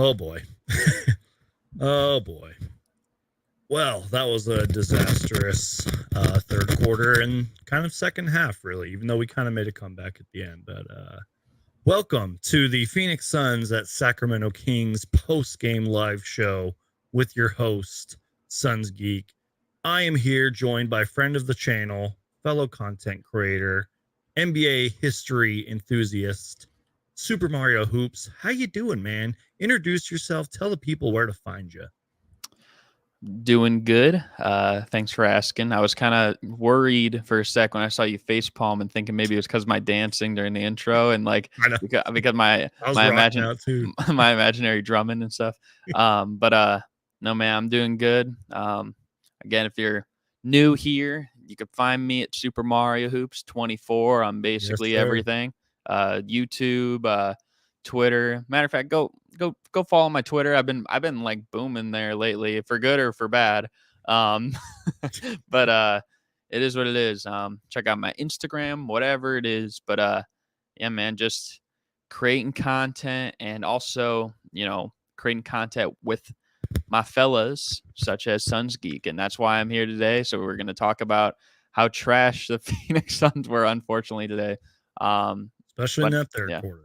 Oh boy. Oh boy. Well, that was a disastrous third quarter and kind of second half, really, even though we kind of made a comeback at the end. But welcome to the Phoenix Suns at Sacramento Kings post-game live show with your host, Suns Geek. I am here joined by friend of the channel, fellow content creator, NBA history enthusiast, Super Mario Hoops. How you doing, man? Introduce yourself. Tell the people where to find you. Doing good. Thanks for asking. I was kind of worried for a sec when I saw you facepalm and thinking maybe it was because of my dancing during the intro and like because my my imaginary drumming and stuff. But no, man, I'm doing good. Again, if you're new here, you can find me at Super Mario Hoops24 on basically everything. YouTube, Twitter. Matter of fact, go follow my Twitter. I've been like booming there lately, for good or for bad. But it is what it is. Check out my Instagram, whatever it is. But yeah, man, just creating content and also, creating content with my fellas such as Suns Geek, and that's why I'm here today. So we're going to talk about how trash the Phoenix Suns were, unfortunately, today. Especially in that third quarter.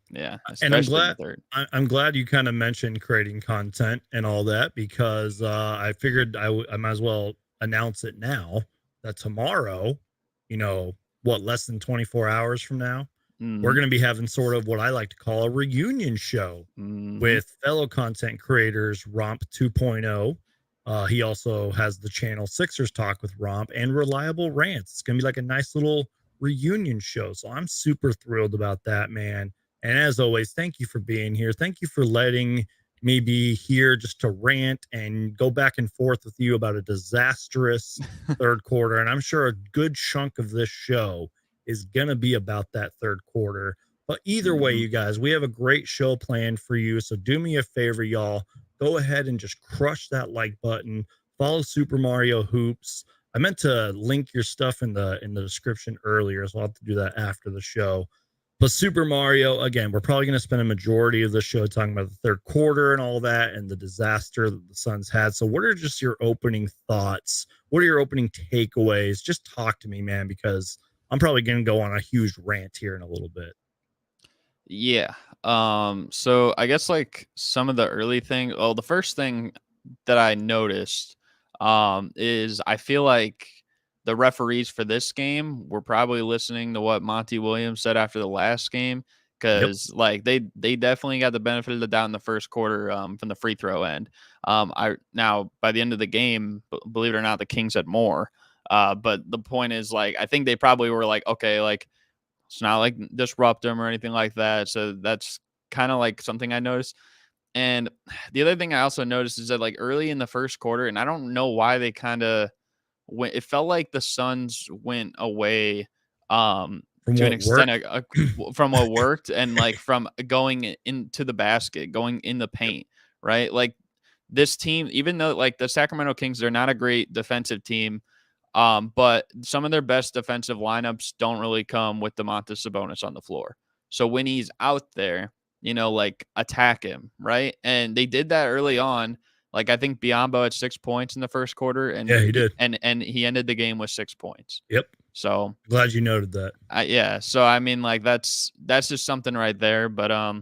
Yeah, and I'm glad you kind of mentioned creating content and all that, because I figured I might as well announce it now that tomorrow, less than 24 hours from now, we're going to be having sort of what I like to call a reunion show with fellow content creators, Romp 2.0. He also has the channel Sixers Talk with Romp and Reliable Rants. It's going to be like a nice little reunion show. So I'm super thrilled about that, man. And as always, thank you for being here. Thank you for letting me be here just to rant and go back and forth with you about a disastrous third quarter. And I'm sure a good chunk of this show is going to be about that third quarter. But either way, you guys, we have a great show planned for you. So do me a favor, y'all. Go ahead and just crush that like button. Follow Super Mario Hoops. I meant to link your stuff in the description earlier, so I'll have to do that after the show. But Super Mario, again, we're probably going to spend a majority of the show talking about the third quarter and all that and the disaster that the Suns had. So what are just your opening thoughts? What are your opening takeaways? Just talk to me, man, because I'm probably going to go on a huge rant here in a little bit. Yeah. So I guess like some of the early things, the first thing that I noticed is I feel like the referees for this game were probably listening to what Monty Williams said after the last game, because like they definitely got the benefit of the doubt in the first quarter from the free throw end. Now by the end of the game, believe it or not, the Kings had more. But the point is, like, I think they probably were like, okay, like it's not like disrupt them or anything like that. So that's kind of like something I noticed. And the other thing I also noticed is that like early in the first quarter, and I don't know why they kind of went, it felt like the Suns went away to an extent from what worked and like from going into the basket, going in the paint, right? Like this team, even though like the Sacramento Kings, they're not a great defensive team, but some of their best defensive lineups don't really come with Domantas Sabonis on the floor. So when he's out there, like attack him, right? And they did that early on. Like I think Biyombo had 6 points in the first quarter, and yeah, he did, and he ended the game with 6 points. Yep. So glad you noted that. Yeah. So I mean, like that's just something right there. But I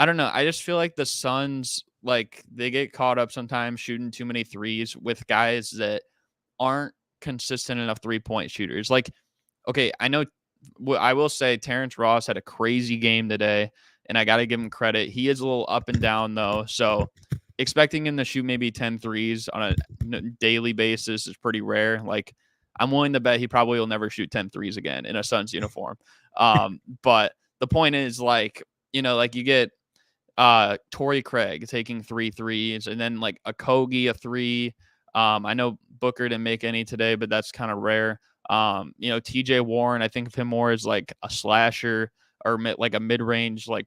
don't know. I just feel like the Suns, like they get caught up sometimes shooting too many threes with guys that aren't consistent enough 3-point shooters. Like, okay, I know. I will say Terrence Ross had a crazy game today, and I got to give him credit. He is a little up and down, though. So expecting him to shoot maybe 10 threes on a daily basis is pretty rare. Like, I'm willing to bet he probably will never shoot 10 threes again in a Suns uniform. But the point is, like, like you get Torrey Craig taking 3 threes, and then like a Kogi, a 3. I know Booker didn't make any today, but that's kind of rare. TJ Warren, I think of him more as like a slasher or like a mid-range, like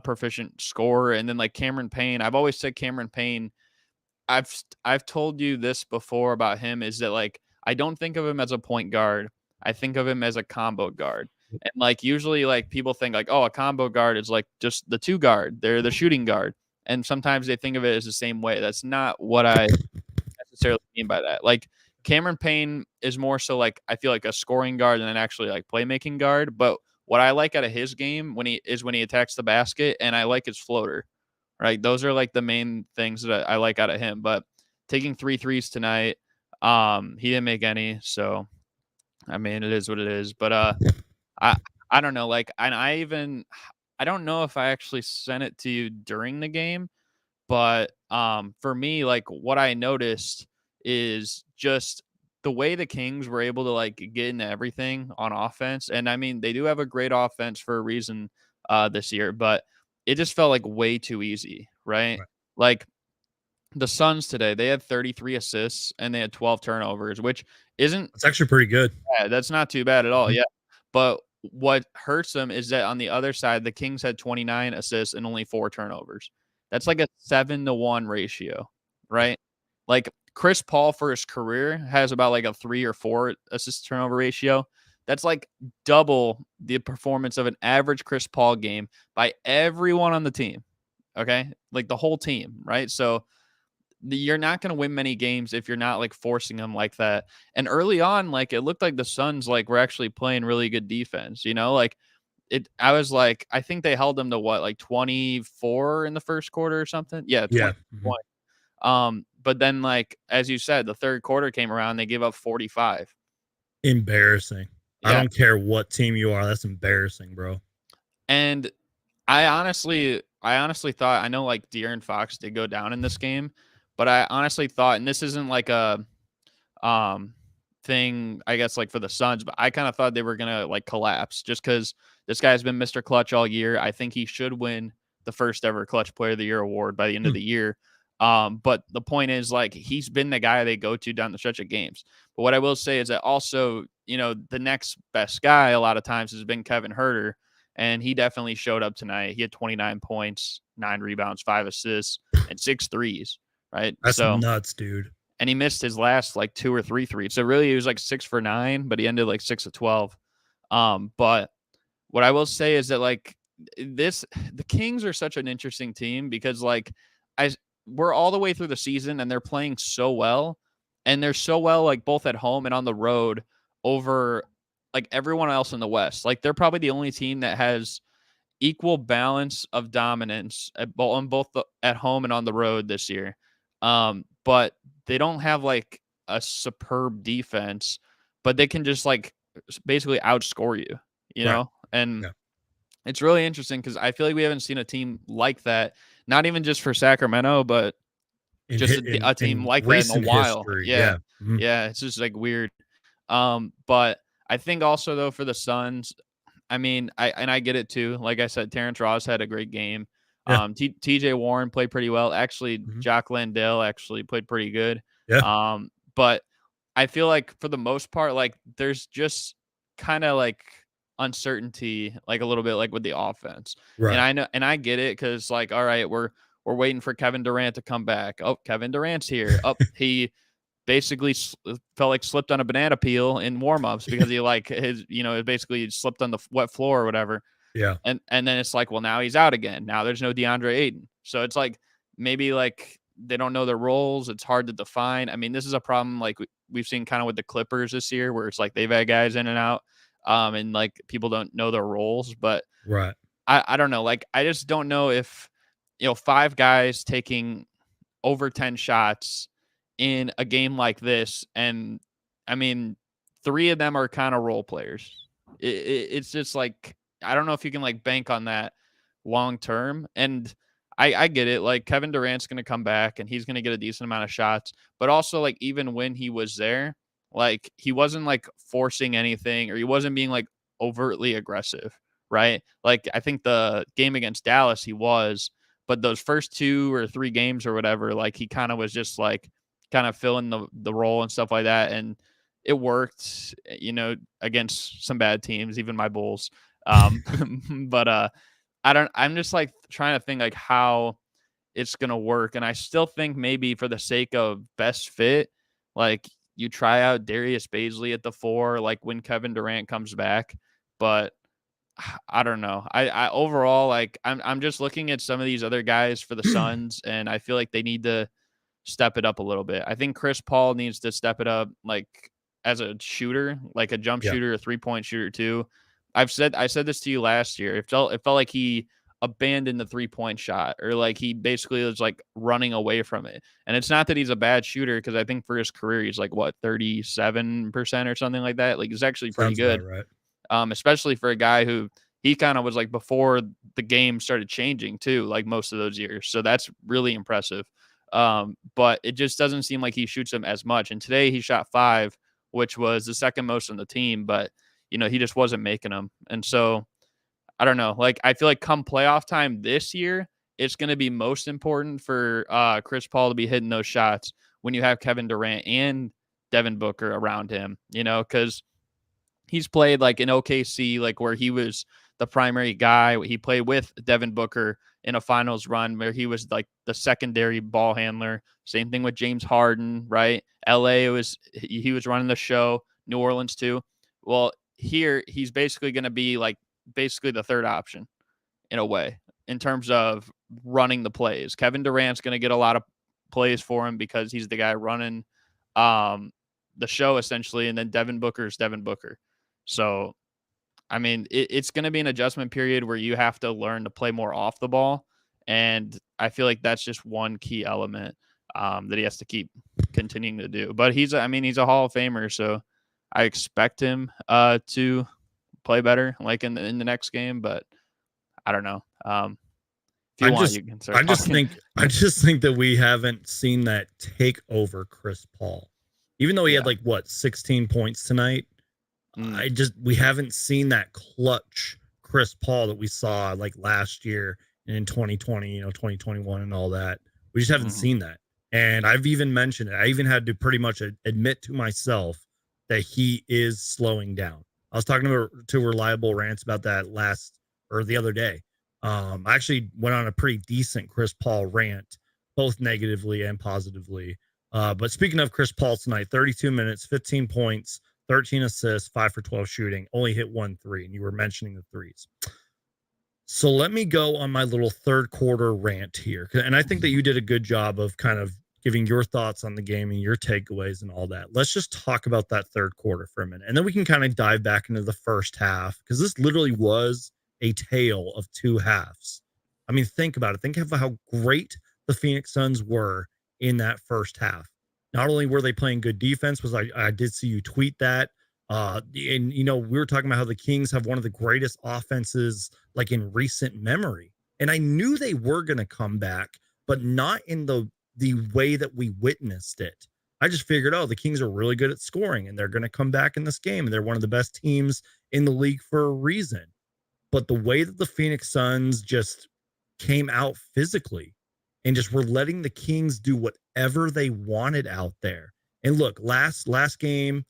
proficient scorer. And then like Cameron Payne, I've always said Cameron Payne, I've told you this before about him, is that like I don't think of him as a point guard. I think of him as a combo guard. And like usually like people think like, oh, a combo guard is like just the 2 guard. They're the shooting guard. and sometimes they think of it as the same way. That's not what I necessarily mean by that. Like Cameron Payne is more so like I feel like a scoring guard than an actually like playmaking guard. But what I like out of his game when he attacks the basket, and I like his floater. Right, those are like the main things that I like out of him. But taking 3 threes tonight, he didn't make any, so I mean it is what it is. But I I don't know, like, and I don't know if I actually sent it to you during the game, but, for me, like, what I noticed is just the way the Kings were able to, like, get into everything on offense, and, I mean, they do have a great offense for a reason, this year, but it just felt, like, way too easy, right? Right. Like, the Suns today, they had 33 assists, and they had 12 turnovers, which isn't It's actually pretty good. bad. That's not too bad at all, Mhm. yeah. But what hurts them is that on the other side, the Kings had 29 assists and only 4 turnovers. That's like a 7-to-1 ratio, Yeah. right? Like, Chris Paul for his career has about like a 3 or 4 assist turnover ratio. That's like double the performance of an average Chris Paul game by everyone on the team, okay? Like, the whole team, right? So you're not going to win many games if you're not like forcing them like that. And early on, like it looked like the Suns like were actually playing really good defense, like I was like, I think they held them to what, like 24 in the first quarter or something. Yeah, 20. Yeah. Mhm. 20. But then like as you said, the third quarter came around, they gave up 45. Embarrassing. I Yeah. don't care what team you are. That's embarrassing, bro. And I honestly thought, I know like De'Aaron Fox did go down in this game, but I honestly thought, and this isn't like a um thing, I guess, like for the Suns, but I kind of thought they were gonna like collapse just because this guy's been Mr. Clutch all year. I think he should win the first ever Clutch Player of the Year award by the end of Hmm. the year. But the point is, like, he's been the guy they go to down the stretch of games. But what I will say is that also, the next best guy a lot of times has been Kevin Herter, and he definitely showed up tonight. He had 29 points, 9 rebounds, 5 assists, and 6 threes. Right, That's so nuts, dude. and he missed his last like 2 or 3 threes. So really he was like 6 for 9, but he ended like 6 of 12. But what I will say is that like this the Kings are such an interesting team because like I we're all the way through the season and they're playing so well, and they're so well like both at home and on the road over like everyone else in the West. Like they're probably the only team that has equal balance of dominance on both at home and on the road this year. But they don't have like a superb defense, but they can just like basically outscore you, Right. And Yeah. it's really interesting because I feel like we haven't seen a team like that, not even just for Sacramento, but In just hit a team in like that in a recent while. history. Yeah. Yeah. Mhm. Yeah. It's just like weird. But I think also though for the Suns, I mean, I get it too. Like I said, Terrence Ross had a great game. Yeah. TJ Warren played pretty well. Actually, Mhm. Jock Landale actually played pretty good. Yeah. But I feel like for the most part, like there's just kind of like uncertainty, like a little bit like with the offense. And Right. I know, and I get it because like, all right, we're waiting for Kevin Durant to come back. Oh, Kevin Durant's here. Up, he basically felt like slipped on a banana peel in warmups because he like his basically slipped on the wet floor or whatever, Yeah. and then it's like, well, now he's out again. Now there's no DeAndre Ayton, so it's like maybe like they don't know their roles. It's hard to define. I mean, this is a problem like we've seen kind of with the Clippers this year, where it's like they've had guys in and out, and like people don't know their roles. But Right. I don't know. Like I just don't know if 5 guys taking over 10 shots in a game like this. And I mean, 3 of them are kind of role players. It's just like, I don't know if you can like bank on that long term. And I get it. Like Kevin Durant's going to come back and he's going to get a decent amount of shots. But also, like, even when he was there, like, he wasn't like forcing anything or he wasn't being like overtly aggressive. Right. Like, I think the game against Dallas, he was, but those first 2 or 3 games or whatever, like he kind of was just like kind of filling the role and stuff like that, and it worked, against some bad teams, even my Bulls. Um, but I'm just like trying to think like how it's gonna work, and I still think maybe for the sake of best fit, like you try out Darius Baisley at the 4, like when Kevin Durant comes back, but I don't know. I overall, like, I'm just looking at some of these other guys for the Suns, and I feel like they need to step it up a little bit. I think Chris Paul needs to step it up, like, as a shooter, like a jump Yeah, shooter, a 3-point shooter too. I said this to you last year. It felt like he abandoned the 3-point shot, or like he basically was like running away from it. And it's not that he's a bad shooter, because I think for his career he's like, what, 37% or something like that. Like, it's actually pretty sounds about good. right. Especially for a guy who, he kind of was like before the game started changing too, like most of those years. So that's really impressive. But it just doesn't seem like he shoots them as much. And today he shot 5, which was the second most on the team, but he just wasn't making them. And so I don't know. Like, I feel like come playoff time this year, it's going to be most important for Chris Paul to be hitting those shots when you have Kevin Durant and Devin Booker around him, because he's played like in OKC, like where he was the primary guy. He played with Devin Booker in a finals run where he was like the secondary ball handler. Same thing with James Harden, right? LA he was running the show, New Orleans too. Well, here he's basically going to be like basically the third option in a way in terms of running the plays. Kevin Durant's going to get a lot of plays for him because he's the guy running um, the show essentially, and then Devin Booker's Devin Booker. So, I mean, it's going to be an adjustment period where you have to learn to play more off the ball, and I feel like that's just one key element that he has to keep continuing to do. But he's a Hall of Famer, so I expect him to play better, like in the next game. But I don't know. If I you want, just you can start talking. I just think that we haven't seen that take over Chris Paul. Even though he had Yeah. like what 16 points tonight, Mm, we haven't seen that clutch Chris Paul that we saw like last year and in 2020, 2021 and all that. We just haven't mhm. seen that. And I've even mentioned it. I even had to pretty much admit to myself that he is slowing down. I was talking to Reliable Rants about that last or the other day. I actually went on a pretty decent Chris Paul rant, both negatively and positively. But speaking of Chris Paul tonight, 32 minutes, 15 points, 13 assists, 5 for 12 shooting, only hit 1 3. And you were mentioning the threes. So let me go on my little third quarter rant here. And I think that you did a good job of kind of giving your thoughts on the game and your takeaways and all that. Let's just talk about that third quarter for a minute. And then we can kind of dive back into the first half because this literally was a tale of two halves. I mean, think about it. Think of how great the Phoenix Suns were in that first half. Not only were they playing good defense, was I did see you tweet that. And we were talking about how the Kings have one of the greatest offenses like in recent memory. And I knew they were going to come back, but not in the way that we witnessed it. I just figured, oh, the Kings are really good at scoring and they're going to come back in this game and they're one of the best teams in the league for a reason. But the way that the Phoenix Suns just came out physically and just were letting the Kings do whatever they wanted out there. And look, last game,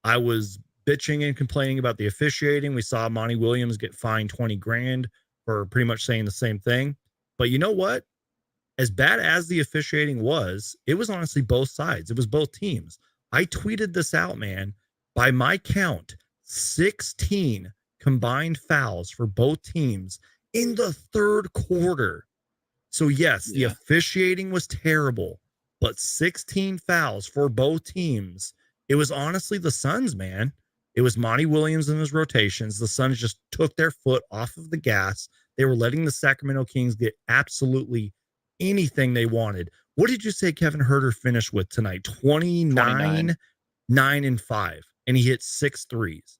I was bitching and complaining about the officiating. We saw Monty Williams get fined 20 grand for pretty much saying the same thing. But you know what? As bad as the officiating was, it was honestly both sides. It was both teams. I tweeted this out, man. By my count, 16 combined fouls for both teams in the third quarter. So, yes, the Yeah. officiating was terrible, but 16 fouls for both teams. It was honestly the Suns, man. It was Monty Williams and his rotations. The Suns just took their foot off of the gas. They were letting the Sacramento Kings get absolutely anything they wanted. What did you say Kevin Herter finished with tonight? 29. 29, 9, and 5. And he hit 6 threes.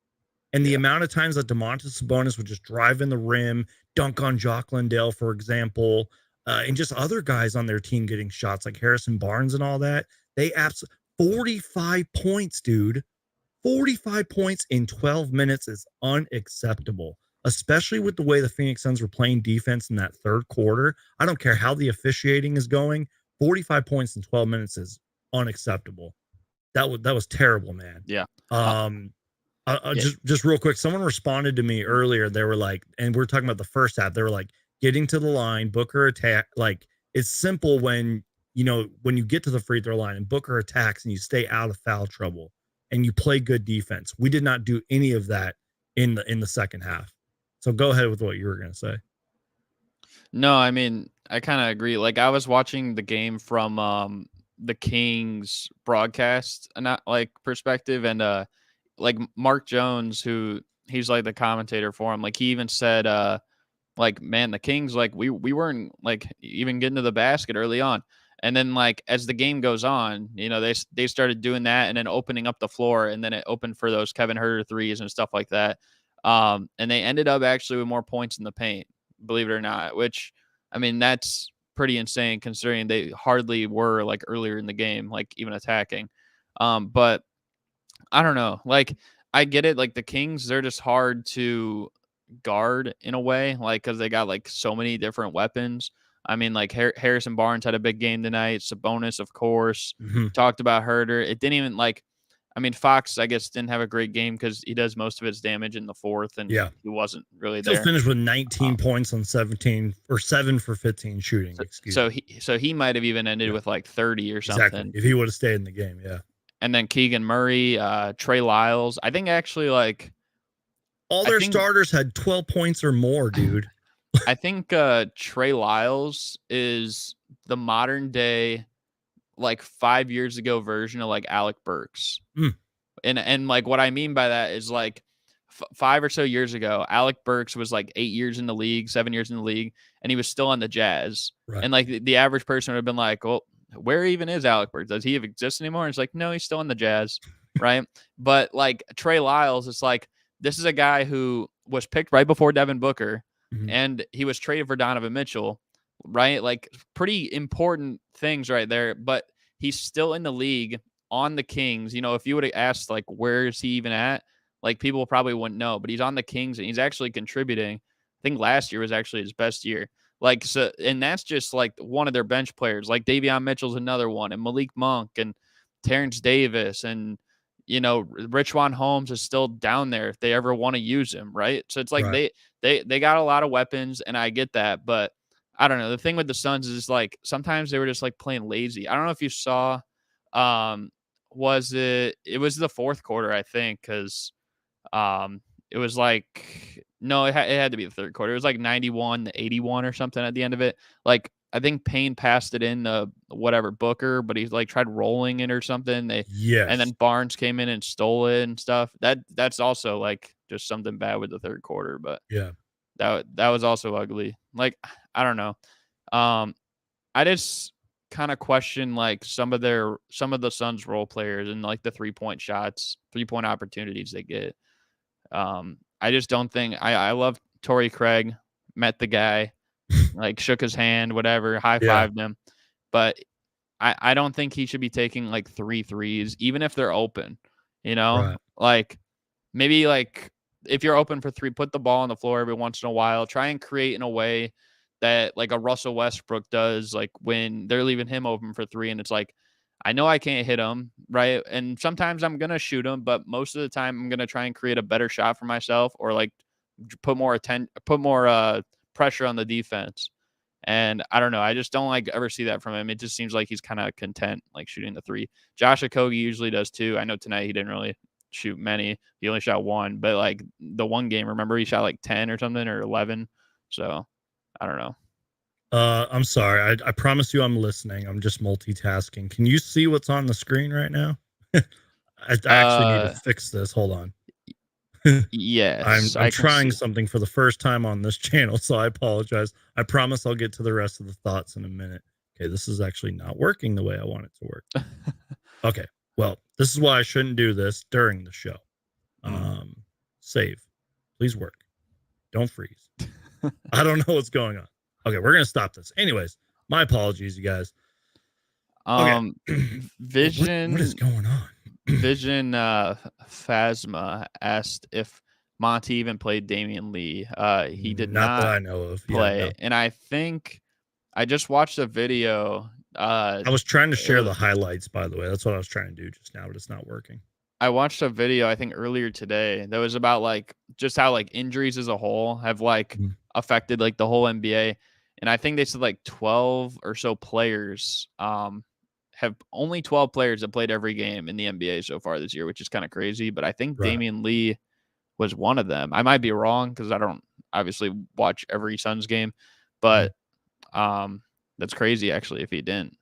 And the Yeah. amount of times that Domantas Sabonis would just drive in the rim, dunk on Jock Landale, for example, and just other guys on their team getting shots like Harrison Barnes and all that. They absolutely 45 points, dude. 45 points in 12 minutes is unacceptable, especially with the way the Phoenix Suns were playing defense in that third quarter. I don't care how the officiating is going. 45 points in 12 minutes is unacceptable. That was terrible, man. Yeah. Uh, Um, yeah. just real quick, someone responded to me earlier. They were like, and we're talking about the first half. They were like, getting to the line, Booker attack. Like it's simple when when you get to the free throw line and Booker attacks and you stay out of foul trouble and you play good defense. We did not do any of that in the second half. So go ahead with what you were going to say. No, I mean, I kind of agree. Like I was watching the game from the Kings broadcast not like perspective, and like Mark Jones, who he's like the commentator for him, like he even said like, man, the Kings, like we weren't like even getting to the basket early on. And then like as the game goes on, you know, they started doing that and then opening up the floor, and then it opened for those Kevin Herter threes and stuff like that. And they ended up actually with more points in the paint, believe it or not, which I mean that's pretty insane considering they hardly were like earlier in the game, like even attacking. But I don't know. Like I get it. Like the Kings, they're just hard to guard in a way, like because they got like so many different weapons. I mean, like Harrison Barnes had a big game tonight. Sabonis, of course. Mm-hmm. Talked about Herter. It didn't even like. I mean, Fox, I guess, didn't have a great game because he does most of his damage in the fourth, and Yeah, he wasn't really still there. finished with 19 points on 17 or 7 for 15 shooting. So he might have even ended with like 30 or something. Exactly. If he would have stayed in the game, yeah. And then Keegan Murray, Trey Lyles. I think actually like all their starters had 12 points or more, dude. I think Trey Lyles is the modern day, like 5 years ago version of like Alec Burks. And like what I mean by that is like 5 or so years ago, Alec Burks was like 8 years in the league, 7 years in the league, and he was still on the Jazz. Right. And like the average person would have been like, well, where even is Alec Burks? Does he even exist anymore? And it's like, no, he's still on the Jazz. Right. But like Trey Lyles, it's like, this is a guy who was picked right before Devin Booker, and he was traded for Donovan Mitchell, right? Like pretty important things right there, but he's still in the league on the Kings. You know, if you would have asked like, where is he even at? Like people probably wouldn't know, but he's on the Kings and he's actually contributing. I think last year was actually his best year. Like, so, and that's just like one of their bench players. Like Davion Mitchell's another one, and Malik Monk and Terrence Davis, and you know, Richaun Holmes is still down there if they ever want to use him, right? So it's like they got a lot of weapons, and I get that, but I don't know. The thing with the Suns is like sometimes they were just like playing lazy. I don't know if you saw, was it was the fourth quarter, I think, because it was like no, it had to be the third quarter. It was like 91-81 or something at the end of it. Like I think Payne passed it in to whatever Booker, but he like tried rolling it or something. And then Barnes came in and stole it and stuff. That's also like just something bad with the third quarter. But yeah, that was also ugly. Like I don't know. I just kind of question like some of the Suns role players and like the 3-point shots, 3-point opportunities they get. I just don't think I love Torrey Craig, met the guy. Like shook his hand, whatever, high-fived him. But I don't think he should be taking like 3 threes, even if they're open, you know? Right. Like maybe like if you're open for 3, put the ball on the floor every once in a while. Try and create in a way that like a Russell Westbrook does, like when they're leaving him open for 3 and it's like, I know I can't hit him, right? And sometimes I'm going to shoot him, but most of the time I'm going to try and create a better shot for myself or like put more pressure on the defense. And I don't know. I just don't like ever see that from him. It just seems like he's kind of content, like shooting the 3. Josh Okogie usually does too. I know tonight he didn't really shoot many. He only shot 1, but like the one game, remember he shot like 10 or something or 11. So I don't know. I'm sorry. I promise you I'm listening. I'm just multitasking. Can you see what's on the screen right now? I actually need to fix this. Hold on. Yes, I'm trying something for the first time on this channel, so I apologize. I promise I'll get to the rest of the thoughts in a minute. Okay, this is actually not working the way I want it to work. Okay, well, this is why I shouldn't do this during the show. Save. Please work. Don't freeze. I don't know what's going on. Okay, we're going to stop this. Anyways, my apologies, you guys. Okay. Vision. What is going on? Vision Phasma asked if Monty even played Damian Lee. He did not that I know of. play. Yeah, no. And I think I just watched a video. I was trying to share the highlights, by the way. That's what I was trying to do just now, but it's not working. I watched a video, I think earlier today, that was about like just how like injuries as a whole have like affected like the whole NBA. And I think they said like 12 or so players have only 12 players that played every game in the NBA so far this year, which is kind of crazy. But I think Damian Lee was one of them. I might be wrong because I don't obviously watch every Suns game, but that's crazy actually if he didn't.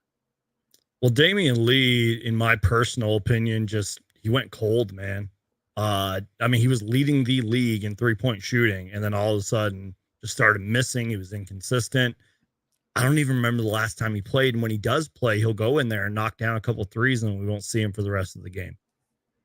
Well, Damian Lee, in my personal opinion, just he went cold, man. I mean, he was leading the league in 3-point shooting, and then all of a sudden just started missing. He was inconsistent. I don't even remember the last time he played. And when he does play, he'll go in there and knock down a couple threes, and we won't see him for the rest of the game.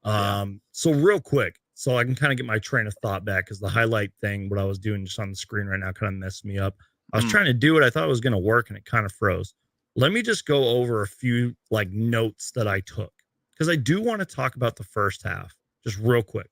Yeah. So real quick, so I can kind of get my train of thought back, because the highlight thing, what I was doing just on the screen right now, kind of messed me up. I was trying to do it. I thought it was going to work, and it kind of froze. Let me just go over a few like notes that I took, because I do want to talk about the first half just real quick.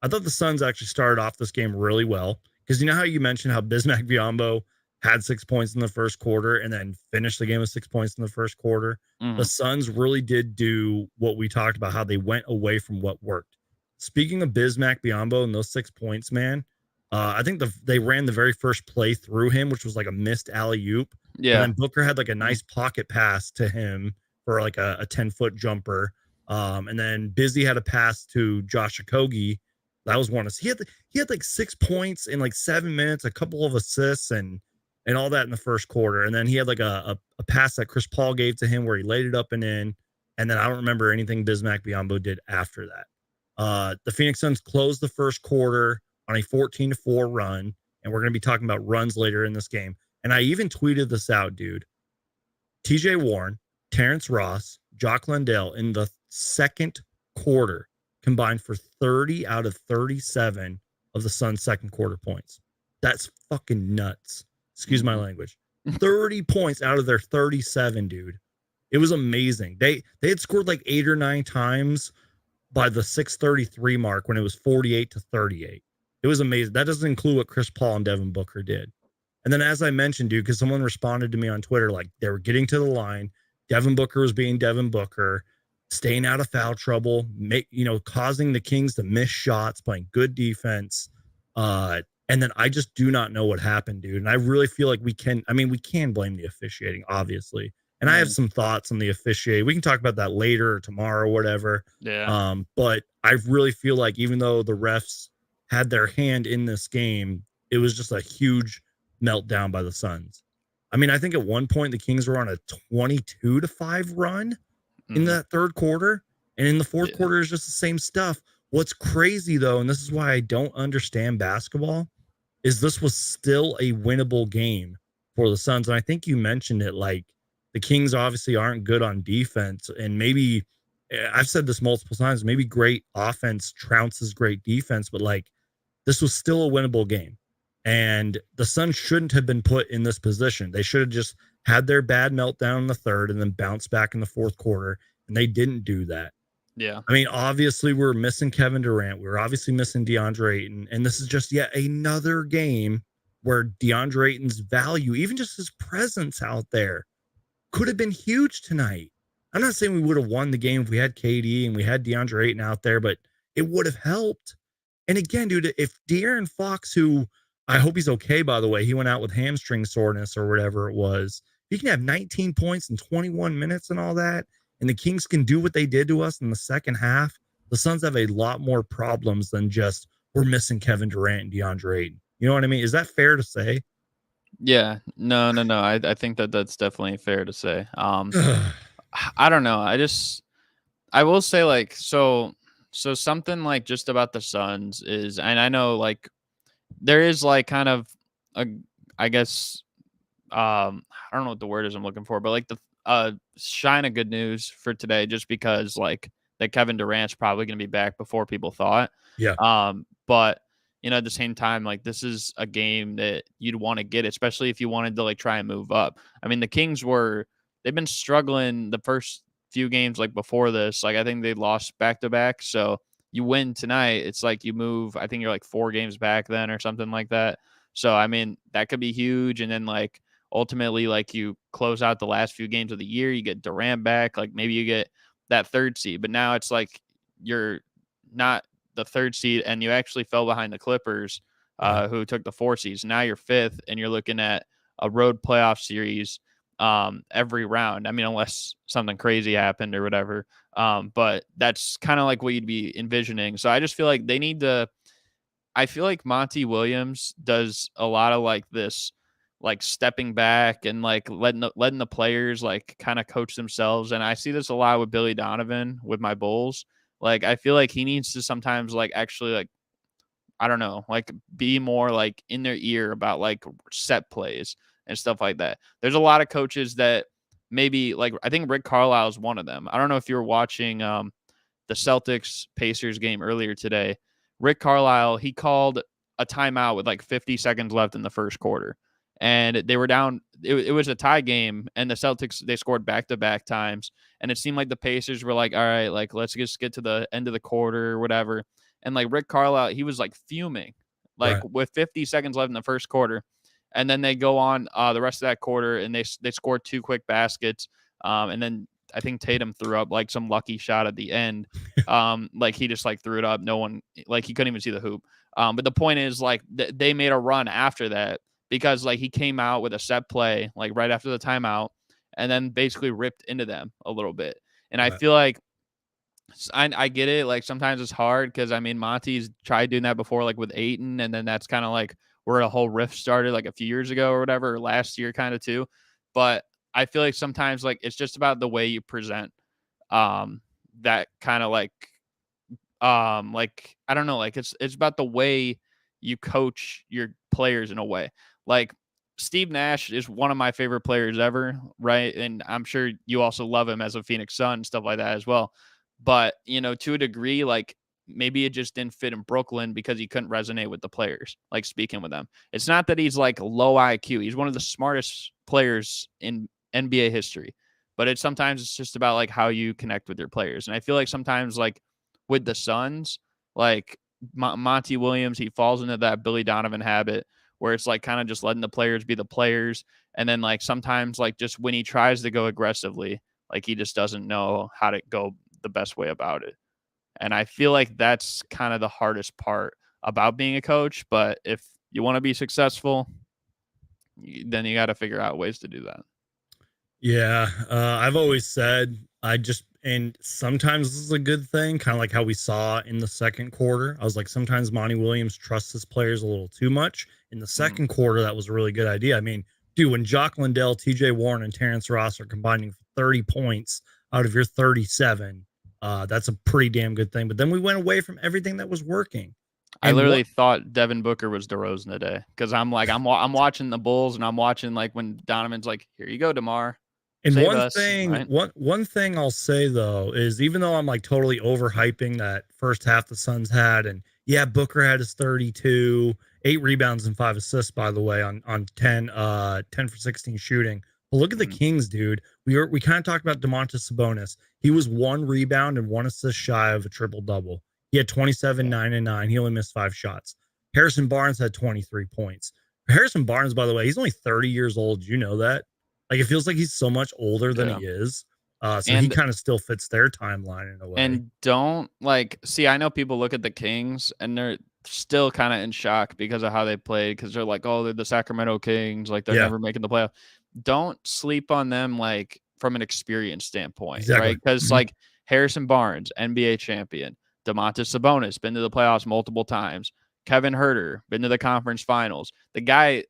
I thought the Suns actually started off this game really well, because you know how you mentioned how Bismack Biyombo had 6 points in the first quarter and then finished the game with 6 points in the first quarter. The Suns really did do what we talked about, how they went away from what worked. Speaking of Bismack Biyombo and those 6 points, man, I think they ran the very first play through him, which was like a missed alley-oop. Yeah. And then Booker had like a nice pocket pass to him for like a 10-foot jumper. And then Busy had a pass to Josh Okogie. That was one. He had like 6 points in like 7 minutes, a couple of assists and all that in the first quarter. And then he had like a pass that Chris Paul gave to him where he laid it up and in. And then I don't remember anything Bismack Biyombo did after that. The Phoenix Suns closed the first quarter on a 14-4 run. And we're going to be talking about runs later in this game. And I even tweeted this out, dude. TJ Warren, Terrence Ross, Jock Landale in the second quarter combined for 30 out of 37 of the Suns' second quarter points. That's fucking nuts. Excuse my language. 30 points out of their 37, dude. It was amazing. They had scored like 8 or 9 times by the 6:33 mark when it was 48-38. It was amazing. That doesn't include what Chris Paul and Devin Booker did. And then, as I mentioned, dude, because someone responded to me on Twitter, like they were getting to the line. Devin Booker was being Devin Booker, staying out of foul trouble, causing the Kings to miss shots, playing good defense. And then I just do not know what happened, dude. And I really feel like we can blame the officiating, obviously. And I have some thoughts on the officiating. We can talk about that later or tomorrow or whatever. Yeah. But I really feel like even though the refs had their hand in this game, it was just a huge meltdown by the Suns. I mean, I think at one point the Kings were on a 22-5 run in that third quarter. And in the fourth quarter is just the same stuff. What's crazy, though, and this is why I don't understand basketball, is this was still a winnable game for the Suns. And I think you mentioned it, like the Kings obviously aren't good on defense. And maybe, I've said this multiple times, maybe great offense trounces great defense, but like this was still a winnable game. And the Suns shouldn't have been put in this position. They should have just had their bad meltdown in the third and then bounced back in the fourth quarter. And they didn't do that. Yeah. I mean, obviously we're missing Kevin Durant. We're obviously missing DeAndre Ayton. And this is just yet another game where DeAndre Ayton's value, even just his presence out there, could have been huge tonight. I'm not saying we would have won the game if we had KD and we had DeAndre Ayton out there, but it would have helped. And again, dude, if De'Aaron Fox, who I hope he's okay, by the way, he went out with hamstring soreness or whatever it was, he can have 19 points in 21 minutes and all that, and the Kings can do what they did to us in the second half, the Suns have a lot more problems than just we're missing Kevin Durant and DeAndre Ayton. You know what I mean? Is that fair to say? Yeah. No. I think that's definitely fair to say. I don't know. I will say like so something like just about the Suns is, and I know like there is like kind of a, I guess I don't know what the word is I'm looking for, but like the shine of good news for today, just because like that Kevin Durant's probably going to be back before people thought. Yeah. But at the same time, like this is a game that you'd want to get, especially if you wanted to like try and move up. I mean, the Kings they've been struggling the first few games like before this. Like I think they lost back to back. So you win tonight, it's like you move. I think you're like 4 games back then or something like that. So I mean, that could be huge. And then like ultimately, like you close out the last few games of the year, you get Durant back. Like maybe you get that 3rd seed, but now it's like you're not the 3rd seed and you actually fell behind the Clippers, who took the 4 seeds. Now you're 5th and you're looking at a road playoff series every round. I mean, unless something crazy happened or whatever. But that's kind of like what you'd be envisioning. So I just feel like they need to I feel like Monty Williams does a lot of like this, like stepping back and like letting the players like kind of coach themselves. And I see this a lot with Billy Donovan with my Bulls. Like I feel like he needs to sometimes like actually like, I don't know, like be more like in their ear about like set plays and stuff like that. There's a lot of coaches that maybe like, I think Rick Carlisle is one of them. I don't know if you were watching the Celtics Pacers game earlier today. Rick Carlisle, he called a timeout with like 50 seconds left in the first quarter. And they were down. It was a tie game, and the Celtics, they scored back-to-back times. And it seemed like the Pacers were like, all right, like, let's just get to the end of the quarter or whatever. And like Rick Carlisle, he was like fuming, like Right. with 50 seconds left in the first quarter. And then they go on the rest of that quarter, and they scored 2 quick baskets. And then I think Tatum threw up like some lucky shot at the end. Like he just like threw it up. No one, like he couldn't even see the hoop. But the point is like they made a run after that because like he came out with a set play like right after the timeout and then basically ripped into them a little bit. And I Right. feel like I get it. Like sometimes it's hard because I mean Monty's tried doing that before, like with Aiton, and then that's kind of like where a whole rift started like a few years ago or whatever, or last year kind of too. But I feel like sometimes like it's just about the way you present that kind of like I don't know, like it's about the way you coach your players in a way. Like Steve Nash is one of my favorite players ever, right? And I'm sure you also love him as a Phoenix Sun, stuff like that as well. But, you know, to a degree, like maybe it just didn't fit in Brooklyn because he couldn't resonate with the players, like speaking with them. It's not that he's like low IQ. He's one of the smartest players in NBA history. But it's sometimes it's just about like how you connect with your players. And I feel like sometimes like with the Suns, like Monty Williams, he falls into that Billy Donovan habit where it's like kind of just letting the players be the players. And then like sometimes like just when he tries to go aggressively, like he just doesn't know how to go the best way about it. And I feel like that's kind of the hardest part about being a coach. But if you want to be successful, then you got to figure out ways to do that. Yeah, I've always said and sometimes this is a good thing, kind of like how we saw in the second quarter. I was like, sometimes Monty Williams trusts his players a little too much. In the Mm. second quarter, that was a really good idea. I mean, dude, when Jock Lindell, TJ Warren, and Terrence Ross are combining for 30 points out of your 37, that's a pretty damn good thing. But then we went away from everything that was working. I And what literally thought Devin Booker was DeRozan today because I'm like I'm watching the Bulls and I'm watching like when Donovan's like, "Here you go, DeMar, And save one us," thing, right? one thing I'll say though is even though I'm like totally overhyping that first half the Suns had, and yeah, Booker had his 32, 8 rebounds and 5 assists, by the way, on 10 for 16 shooting. But look at the Mhm. Kings, dude. We kind of talked about DeMontis Sabonis. He was 1 rebound and 1 assist shy of a triple double. He had 27, Yeah. 9, and 9. He only missed 5 shots. Harrison Barnes had 23 points. Harrison Barnes, by the way, he's only 30 years old. Do you know that? Like, it feels like he's so much older than Yeah. he is. So he And kind of still fits their timeline in a way. don't like see, I know people look at the Kings and they're still kind of in shock because of how they played because they're like, "Oh, they're the Sacramento Kings, like they're Yeah, never making the playoff." Don't sleep on them like from an experience standpoint, exactly. right? Because Mhm. like Harrison Barnes, NBA champion, Domantas Sabonis, been to the playoffs multiple times. Kevin Herter, been to the conference finals. The guy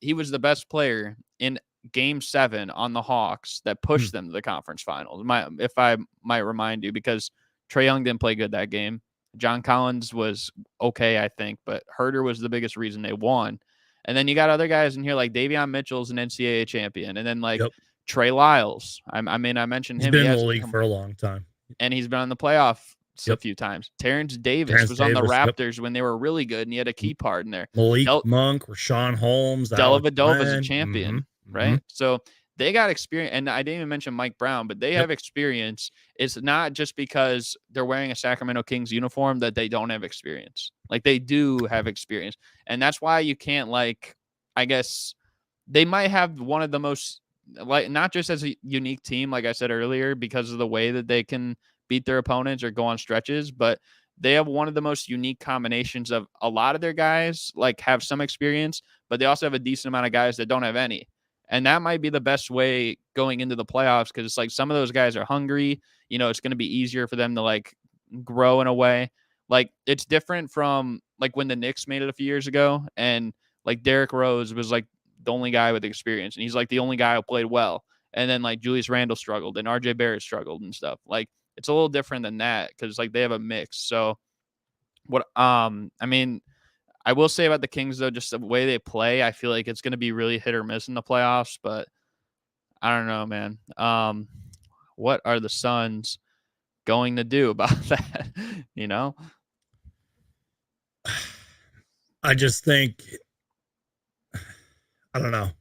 he was the best player in game 7 on the Hawks that Mm. pushed them to the conference finals. If I might remind you, because Trae Young didn't play good that game. John Collins was okay, I think, but Herter was the biggest reason they won. And then you got other guys in here like Davion Mitchell's an NCAA champion, and then like Yep. Trey Lyles. I mean, I mentioned He's him. He been in the hasn't league come, for a long time. and he's been on the playoffs a Yep. few times. Terrence Davis Terrence was on the Davis. Yep. Raptors when they were really good, and he had a key part in there. Malik Del- Monk, Rashawn Holmes, Alex Dellavedova is a Len. Mm-hmm. champion, Mm-hmm. right? So they got experience, and I didn't even mention Mike Brown, but they Yep. have experience. It's not just because they're wearing a Sacramento Kings uniform that they don't have experience. Like they do have experience, and that's why you can't like. I guess they might have one of the most like not just as a unique team, like I said earlier, because of the way that they can beat their opponents or go on stretches, but they have one of the most unique combinations of a lot of their guys like have some experience, but they also have a decent amount of guys that don't have any. And that might be the best way going into the playoffs because it's like some of those guys are hungry. You know, it's going to be easier for them to like grow in a way. Like, it's different from like when the Knicks made it a few years ago, and like Derrick Rose was like the only guy with experience, and he's like the only guy who played well. And then like Julius Randle struggled, and RJ Barrett struggled and stuff. Like, it's a little different than that because like they have a mix. So what I mean, I will say about the Kings though, just the way they play, I feel like it's going to be really hit or miss in the playoffs. But I don't know, man. What are the Suns going to do about that? You know? I just think, I don't know.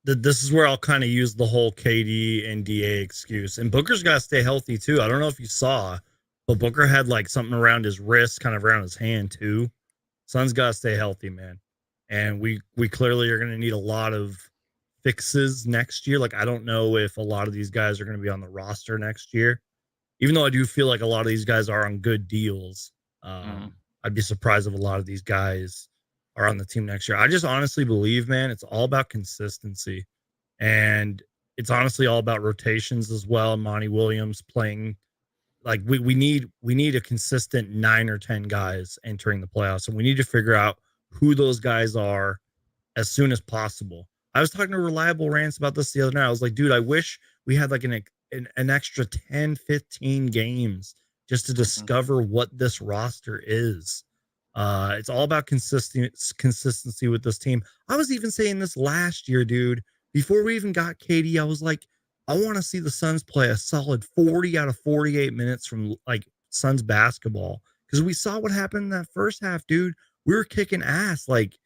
This is where I'll kind of use the whole KD and DA excuse. And Booker's got to stay healthy too. I don't know if you saw, but Booker had like something around his wrist, kind of around his hand too. Suns got to stay healthy, man. And we clearly are going to need a lot of fixes next year. Like, I don't know if a lot of these guys are going to be on the roster next year, even though I do feel like a lot of these guys are on good deals. I'd be surprised if a lot of these guys are on the team next year. I just honestly believe, man, it's all about consistency. And it's honestly all about rotations as well. Monty Williams playing, like, we need a consistent 9 or 10 guys entering the playoffs, and we need to figure out who those guys are as soon as possible. I was talking to Reliable Rants about this the other night. I was like, dude, I wish we had like an extra 10, 15 games just to discover what this roster is. It's all about consistency with this team. I was even saying this last year, dude. Before we even got KD, I was like, I want to see the Suns play a solid 40 out of 48 minutes from like Suns basketball, because we saw what happened in that first half, dude. We were kicking ass. Like,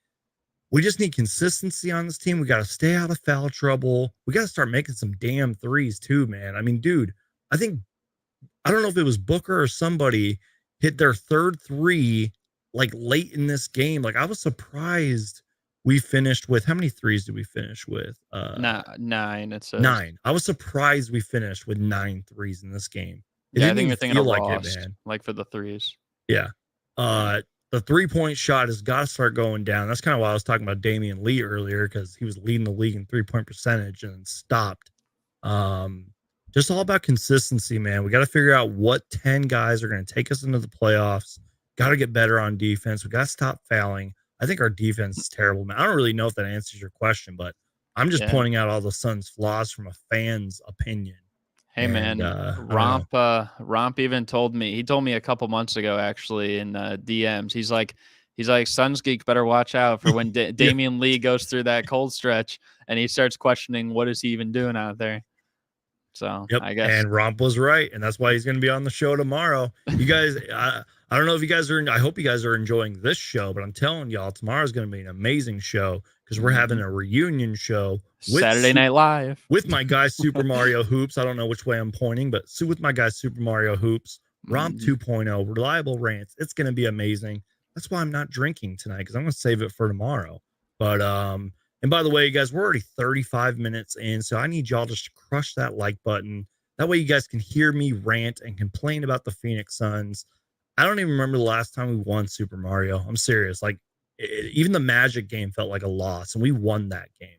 we just need consistency on this team. We got to stay out of foul trouble. We got to start making some damn threes too, man. I mean, dude, I don't know if it was Booker or somebody hit their third three like late in this game. Like, I was surprised we finished with, how many threes did we finish with? 9. It says 9. I was surprised we finished with 9 threes in this game. It yeah, I didn't think even you're thinking feel of like Ross, it, man. like for the threes. Yeah. The 3-point shot has got to start going down. That's kind of why I was talking about Damian Lee earlier, because he was leading the league in 3-point percentage and stopped. Just all about consistency, man. We got to figure out what 10 guys are going to take us into the playoffs. Got to get better on defense. We got to stop fouling. I think our defense is terrible, man. I don't really know if that answers your question, but I'm just pointing out all the Suns' flaws from a fan's opinion. Hey, man, Romp even told me, he told me a couple months ago, actually, in DMs. He's like, Suns Geek better watch out for when Damian Lee goes through that cold stretch and he starts questioning what is he even doing out there. So yep. I guess. And Romp was right, and that's why he's going to be on the show tomorrow. You guys, I don't know if you guys are. I hope you guys are enjoying this show, but I'm telling y'all, tomorrow's going to be an amazing show because we're having a reunion show with Saturday Night Live with my guy Super Mario Hoops. I don't know which way I'm pointing, but with my guy Super Mario Hoops, Romp 2.0, Reliable Rants. It's going to be amazing. That's why I'm not drinking tonight, because I'm going to save it for tomorrow. But and by the way, you guys, we're already 35 minutes in, so I need y'all just to crush that like button. That way you guys can hear me rant and complain about the Phoenix Suns. I don't even remember the last time we won Super Mario. I'm serious. Like, even the Magic game felt like a loss, and we won that game.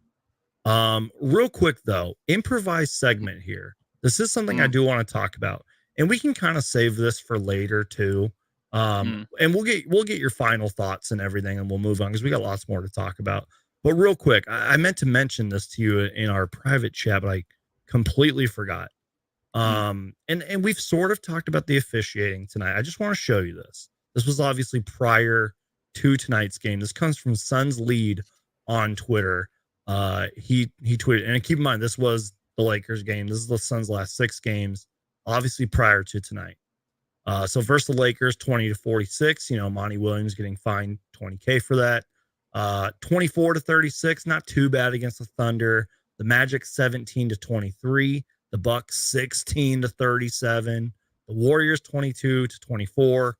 Real quick, though, improvised segment here. This is something I do want to talk about, and we can kind of save this for later, too. And we'll get your final thoughts and everything, and we'll move on because we got lots more to talk about. But real quick, I meant to mention this to you in our private chat, but I completely forgot. And we've sort of talked about the officiating tonight. I just want to show you this. This was obviously prior to tonight's game. This comes from Suns Lead on Twitter. He tweeted, and keep in mind, this was the Lakers game. This is the Suns' last 6 games, obviously prior to tonight. So first the Lakers 20-46, Monty Williams getting fined $20K for that. 24-36, not too bad against the Thunder. The Magic 17-23, the Bucks 16-37, the Warriors 22-24,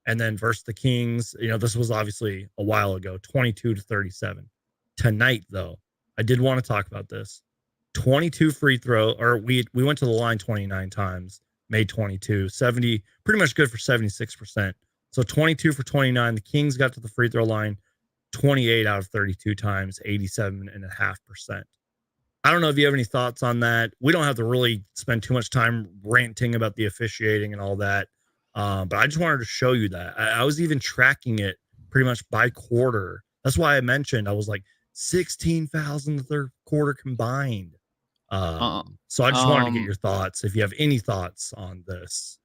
and then versus the Kings, this was obviously a while ago, 22-37. Tonight, though, I did want to talk about this. 22 free throw, or we went to the line 29 times, made 22, 70, pretty much good for 76%. So 22 for 29. The Kings got to the free throw line 28 out of 32 times, 87.5%. I don't know if you have any thoughts on that. We don't have to really spend too much time ranting about the officiating and all that. But I just wanted to show you that. I was even tracking it pretty much by quarter. That's why I mentioned I was like 16 fouls in the third quarter combined. Uh, So I just wanted to get um, your thoughts, if you have any thoughts on this.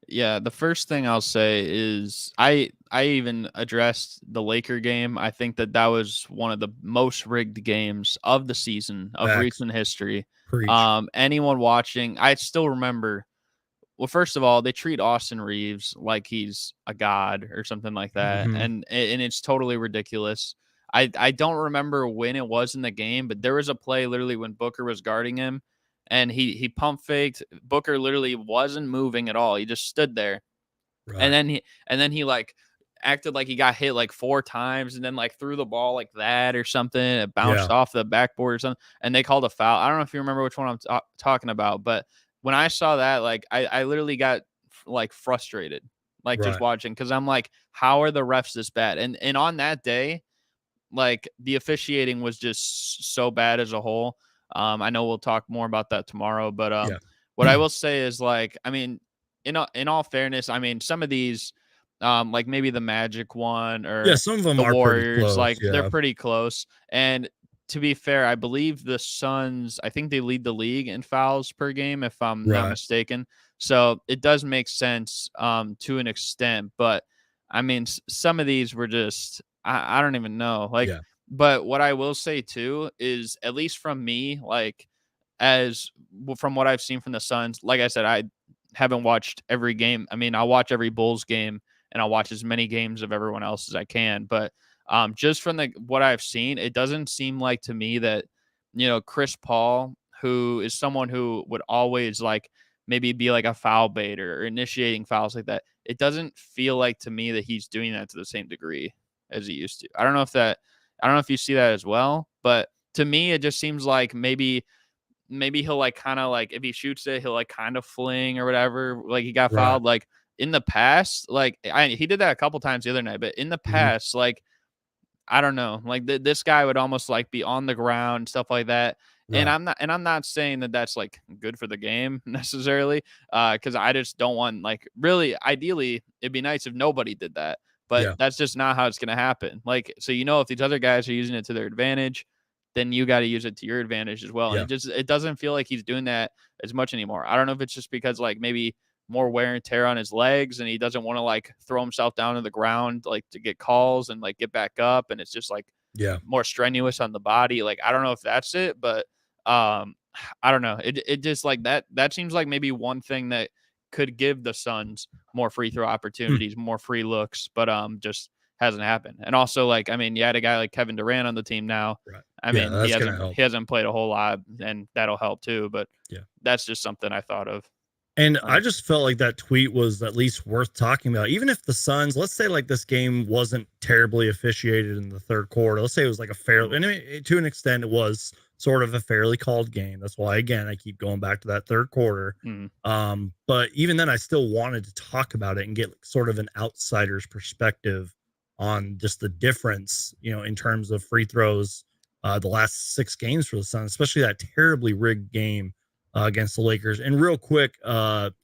yeah, the first thing I'll say is I even addressed the Laker game. I think that that was one of the most rigged games of the season of Facts. recent history. Preach. Anyone watching, I still remember. Well, first of all, they treat Austin Reeves like he's a god or something like that, Mm-hmm. and it's totally ridiculous. I don't remember when it was in the game, but there was a play literally when Booker was guarding him, and he pump faked. Booker literally wasn't moving at all. He just stood there, and Right. then he like acted like he got hit like 4 times, and then like threw the ball like that or something. It bounced Yeah. off the backboard or something, and they called a foul. I don't know if you remember which one I'm talking about, but when I saw that, like I literally got like frustrated, like just Right. watching, because I'm like, how are the refs this bad? And on that day, like the officiating was just so bad as a whole. I know we'll talk more about that tomorrow, but Yeah. what I will say is, like, I mean, in all fairness, I mean, some of these, like maybe the Magic one Yeah. or Some of them the are pretty Warriors, close. like they're Yeah. pretty close. And to be fair, I believe the Suns, I think they lead the league in fouls per game, if I'm not Right. mistaken. So it does make sense to an extent, but I mean, some of these were just I don't even know. Like, Yeah. but what I will say too is, at least from me, like from what I've seen from the Suns, like I said, I haven't watched every game. I mean, I'll watch every Bulls game and I'll watch as many games of everyone else as I can. But just from the what I've seen, it doesn't seem like to me that, Chris Paul, who is someone who would always like maybe be like a foul baiter or initiating fouls like that. It doesn't feel like to me that he's doing that to the same degree as he used to. I don't know if you see that as well, but to me it just seems like maybe he'll like kind of like, if he shoots it, he'll like kind of fling or whatever. Like he got Right. fouled like in the past. Like he did that a couple times the other night, but in the Mm-hmm. past, like I don't know, like this guy would almost like be on the ground, stuff like that. And Right. I'm not saying that that's like good for the game necessarily, because I just don't want, like, really ideally it'd be nice if nobody did that, but Yeah. that's just not how it's gonna happen. Like, so if these other guys are using it to their advantage, then you got to use it to your advantage as well. And Yeah. it doesn't feel like he's doing that as much anymore. I don't know if it's just because like maybe more wear and tear on his legs and he doesn't want to like throw himself down to the ground like to get calls and like get back up, and it's just like Yeah. more strenuous on the body. Like, I don't know if that's it, but um I don't know. It just like that seems like maybe one thing that could give the Suns more free throw Hmm. opportunities, more free looks, but just hasn't happened. And also, like, I mean, you had a guy like Kevin Durant on the team now. Right. I Yeah. mean, he That's gonna hasn't help. he hasn't played a whole lot, and that'll help too, but Yeah. that's just something I thought of. And I Um, just felt like that tweet was at least worth talking about. Even if the Suns, let's say like this game wasn't terribly officiated in the third quarter. Let's say it was like a fair, and to an extent, it was sort of a fairly called game. That's why, again, I keep going back to that third quarter. mm, But even then, I still wanted to talk about it and get sort of an outsider's perspective on just the difference, in terms of free throws, the last 6 games for the Suns, especially that terribly rigged game against the Lakers. And real quick,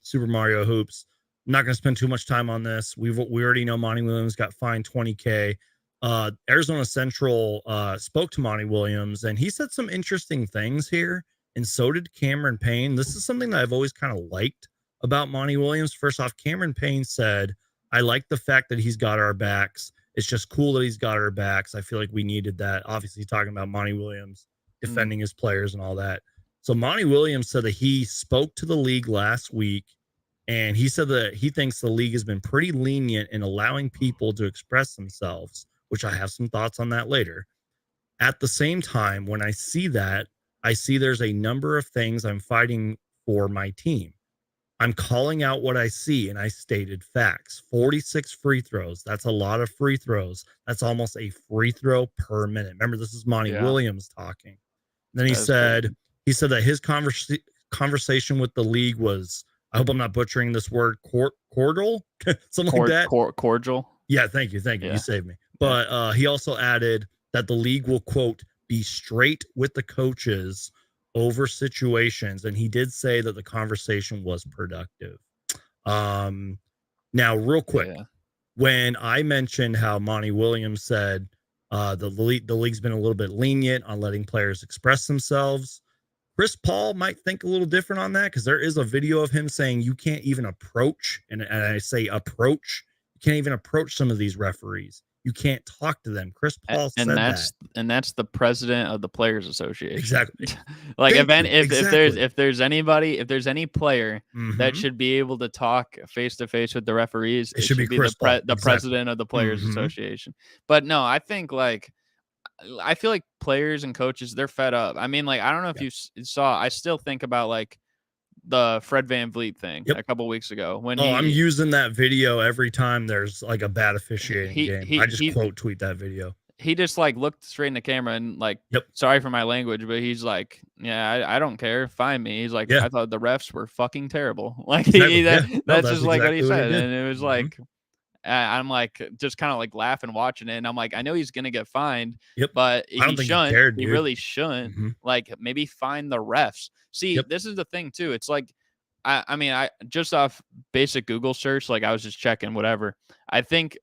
Super Mario Hoops. I'm not going to spend too much time on this. We already know Monty Williams got fined 20K. Arizona Central spoke to Monty Williams, and he said some interesting things here, and so did Cameron Payne. This is something that I've always kind of liked about Monty Williams. First off, Cameron Payne said, "I like the fact that he's got our backs. It's just cool that he's got our backs. I feel like we needed that." Obviously, talking about Monty Williams mm, defending his players and all that. So Monty Williams said that he spoke to the league last week, and he said that he thinks the league has been pretty lenient in allowing people to express themselves, which I have some thoughts on that later. At the same time, when I see that, I see there's a number of things I'm fighting for my team. I'm calling out what I see, and I stated facts. 46 free throws. That's a lot of free throws. That's almost a free throw per minute. Remember, this is Monty yeah, Williams talking. Then he that is said crazy. he said that his conversation with the league was, I hope I'm not butchering this word, cordial, something like that. Cordial. Yeah, thank you, thank you. You Yeah, saved me. yeah. But he also added that the league will, quote, be straight with the coaches over situations, and he did say that the conversation was productive. Um, Now, real quick, Yeah. when I mentioned how Monty Williams said the league's been a little bit lenient on letting players express themselves, Chris Paul might think a little different on that because there is a video of him saying you can't even approach, and I say approach, you can't even approach some of these referees. You can't talk to them. Chris Paul And said that. that's the president of the Players Association. Exactly. Like Thank you. Exactly. if there's anybody, if there's any player that Mm-hmm. should be able to talk face to face with the referees, It it should be should be Chris Paul. the Exactly. president of the Players Mm-hmm. Association. But no, I think like I feel like players and coaches, they're fed up. I mean, like I don't know if Yeah. you saw. I still think about like the Fred VanVleet thing Yep. a couple weeks ago when Oh, I'm using that video every time there's like a bad officiating game. I just quote tweet that video. he just like looked straight in the camera and like, Yep. sorry for my language, but he's like, yeah, I don't care, find me. He's like, Yeah. I thought the refs were fucking terrible. Like Exactly. that's just like what he exactly said, did. and it was Mhm. like I'm like just kind of like laughing watching it, and I'm like, I know he's gonna get fined, Yep. but I don't he think he shouldn't. cared, He dude. really shouldn't. Mhm. Like maybe fine the refs. See, Yep. this is the thing too. It's like I mean, I just off basic Google search, like I was just checking whatever. I think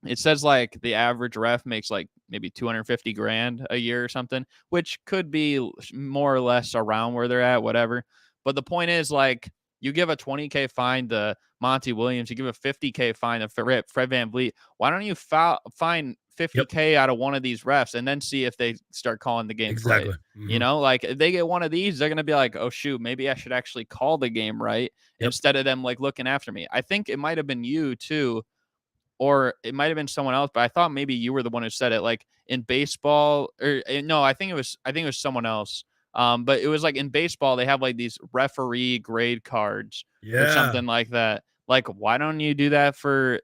it says like the average ref makes like maybe 250 grand a year or something, which could be more or less around where they're at, whatever. But the point is, like, you give a 20K fine to Monty Williams, you give a 50K fine to Fred VanVleet. Why don't you fine 50K out of one of these refs and then see if they start calling the games right? Exactly. You know, like if they get one of these, they're going to be like, oh, shoot, maybe I should actually call the game right Yep. instead of them like looking after me. I think it might have been you too, or it might have been someone else, but I thought maybe you were the one who said it. Like in baseball, or no, I think it was someone else. But it was like in baseball, they have like these referee grade cards or Yeah. something like that. Like, why don't you do that for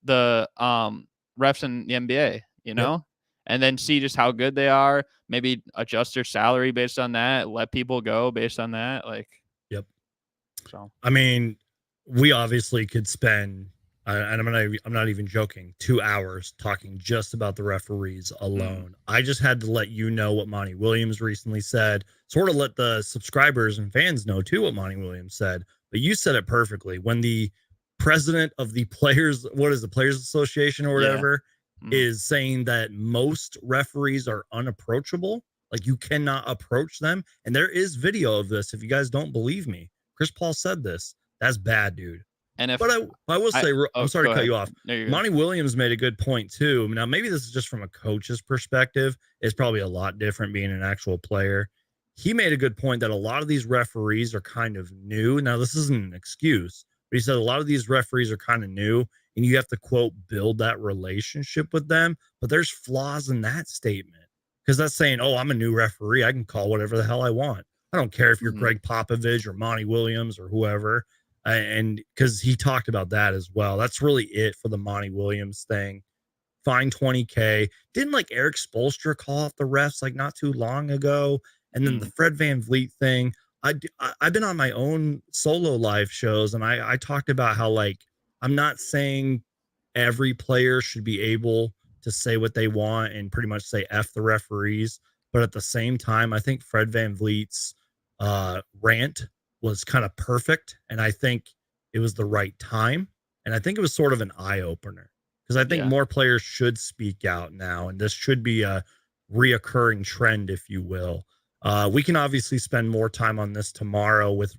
the refs in the NBA? You know, and then see just how good they are. Maybe adjust their salary based on that. Let people go based on that. Like, Yep. so I mean, we obviously could spend, and I'm not even joking, 2 hours talking just about the referees alone. I just had to let you know what Monty Williams recently said, sort of let the subscribers and fans know too what Monty Williams said. But you said it perfectly. When the president of the players, what is the Players Association or whatever, is saying that most referees are unapproachable, like you cannot approach them. And there is video of this. If you guys don't believe me, Chris Paul said this. That's bad, dude. And if But I will say, I'm sorry to cut you off. No, Monty Williams made a good point too. Now, maybe this is just from a coach's perspective. It's probably a lot different being an actual player. He made a good point that a lot of these referees are kind of new. Now, this isn't an excuse, but he said a lot of these referees are kind of new, and you have to, quote, build that relationship with them. But there's flaws in that statement because that's saying, oh, I'm a new referee. I can call whatever the hell I want. I don't care if you're Greg Popovich or Monty Williams or whoever. And because he talked about that as well. That's really it for the Monty Williams thing. Fine 20K. Didn't like Eric Spoelstra call off the refs like not too long ago? And then the Fred VanVleet thing. I've been on my own solo live shows, and I talked about how, like, I'm not saying every player should be able to say what they want and pretty much say F the referees. But at the same time, I think Fred VanVleet's rant was kind of perfect. And I think it was the right time. And I think it was sort of an eye opener because I think more players should speak out now. And this should be a reoccurring trend, if you will. We can obviously spend more time on this tomorrow with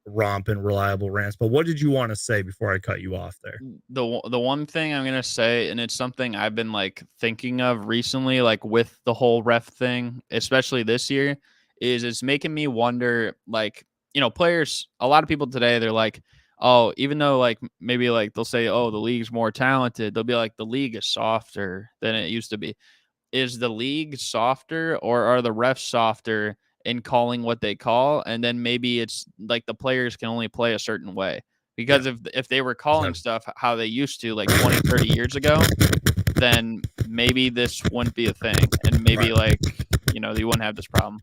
Romp and Reliable Rants. But what did you want to say before I cut you off there? The one thing I'm gonna say, and it's something I've been like thinking of recently, like with the whole ref thing, especially this year, is it's making me wonder, like, you know, players, a lot of people today, they're like, oh, even though like maybe like they'll say, oh, the league's more talented, they'll be like, the league is softer than it used to be. Is the league softer, or are the refs softer in calling what they call? And then maybe it's like the players can only play a certain way. Because if they were calling stuff how they used to like 20, 30 years ago, then maybe this wouldn't be a thing. And maybe like, you know, you wouldn't have this problem.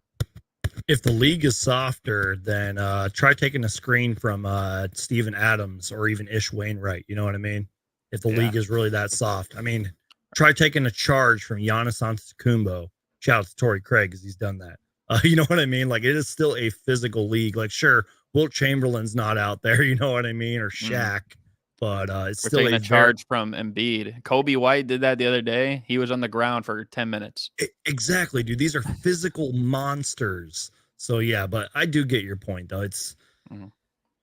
If the league is softer, then try taking a screen from Steven Adams or even Ish Wainwright. You know what I mean? If the league is really that soft. I mean, try taking a charge from Giannis Antetokounmpo. Shout out to Torrey Craig because he's done that. You know what I mean? Like, it is still a physical league. Like, sure, Wilt Chamberlain's not out there. You know what I mean? Or Shaq. but it's We're still taking a a very charge from Embiid. Kobe White did that the other day. He was on the ground for 10 minutes. exactly, dude. These are physical monsters. So yeah, but I do get your point though. It's Mhm.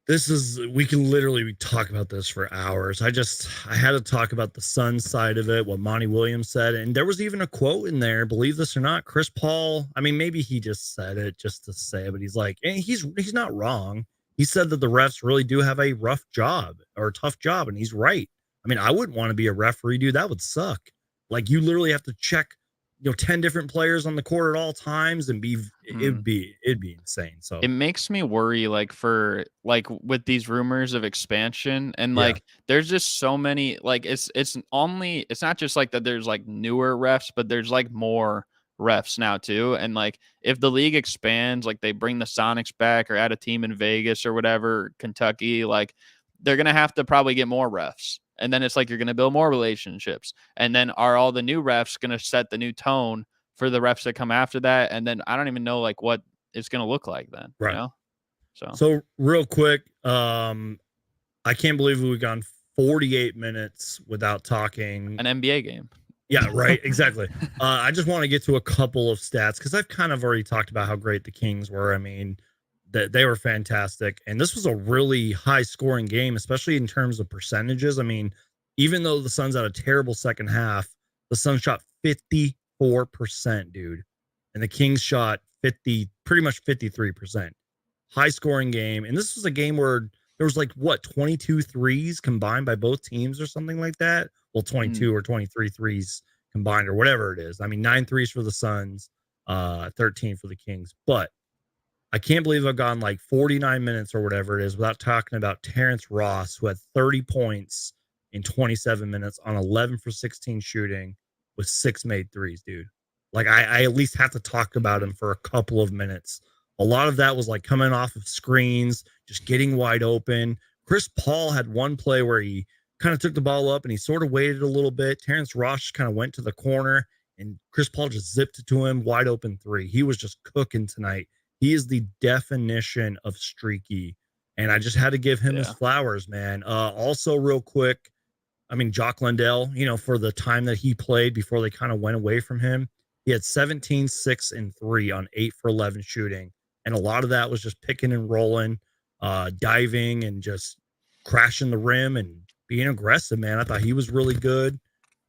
this is we can literally talk about this for hours. I had to talk about the Suns side of it, what Monty Williams said, and there was even a quote in there. Believe this or not, Chris Paul. I mean, maybe he just said it just to say it, but he's like, and he's not wrong. He said that the refs really do have a rough job or a tough job, and he's right. I mean, I wouldn't want to be a referee, dude. That would suck. Like you literally have to check 10 different players on the court at all times and Mm. it'd be insane. So It makes me worry, like, for like with these rumors of expansion, and yeah, like there's just so many, like it's not just like that there's like newer refs, but there's like more refs now too. And like if the league expands, like they bring the Sonics back or add a team in Vegas or whatever, Kentucky, like they're gonna have to probably get more refs. And then it's like you're gonna build more relationships. And then are all the new refs gonna set the new tone for the refs that come after that? And then I don't even know like what it's gonna look like then, you right. know? So So real quick, I can't believe we've gone 48 minutes without talking. an NBA game. Yeah, right. Exactly. I just want to get to a couple of stats because I've kind of already talked about how great the Kings were. I mean, that they were fantastic, and this was a really high scoring game, especially in terms of percentages. I mean, even though the Suns had a terrible second half, the Suns shot 54%, dude, and the Kings shot pretty much 53%. High scoring game, and this was a game where there was like what 22 threes combined by both teams or something like that. Well, Mm. 22 or 23 threes combined or whatever it is. I mean, 9 threes for the Suns, 13 for the Kings. But I can't believe I've gone like 49 minutes or whatever it is without talking about Terrence Ross, who had 30 points in 27 minutes on 11 for 16 shooting with 6 made threes, dude. Like I at least have to talk about him for a couple of minutes. A lot of that was like coming off of screens, just getting wide open. Chris Paul had one play where he kind of took the ball up and he sort of waited a little bit. Terrence Ross kind of went to the corner and Chris Paul just zipped it to him, wide open three. He was just cooking tonight. He is the definition of streaky. And I just had to give him his Yeah. flowers, man. Also, real quick, I mean, Jock Landale, for the time that he played before they kind of went away from him, he had 17, 6, and 3 on 8 for 11 shooting. And a lot of that was just picking and rolling, diving and just crashing the rim and being aggressive, man. I thought he was really good.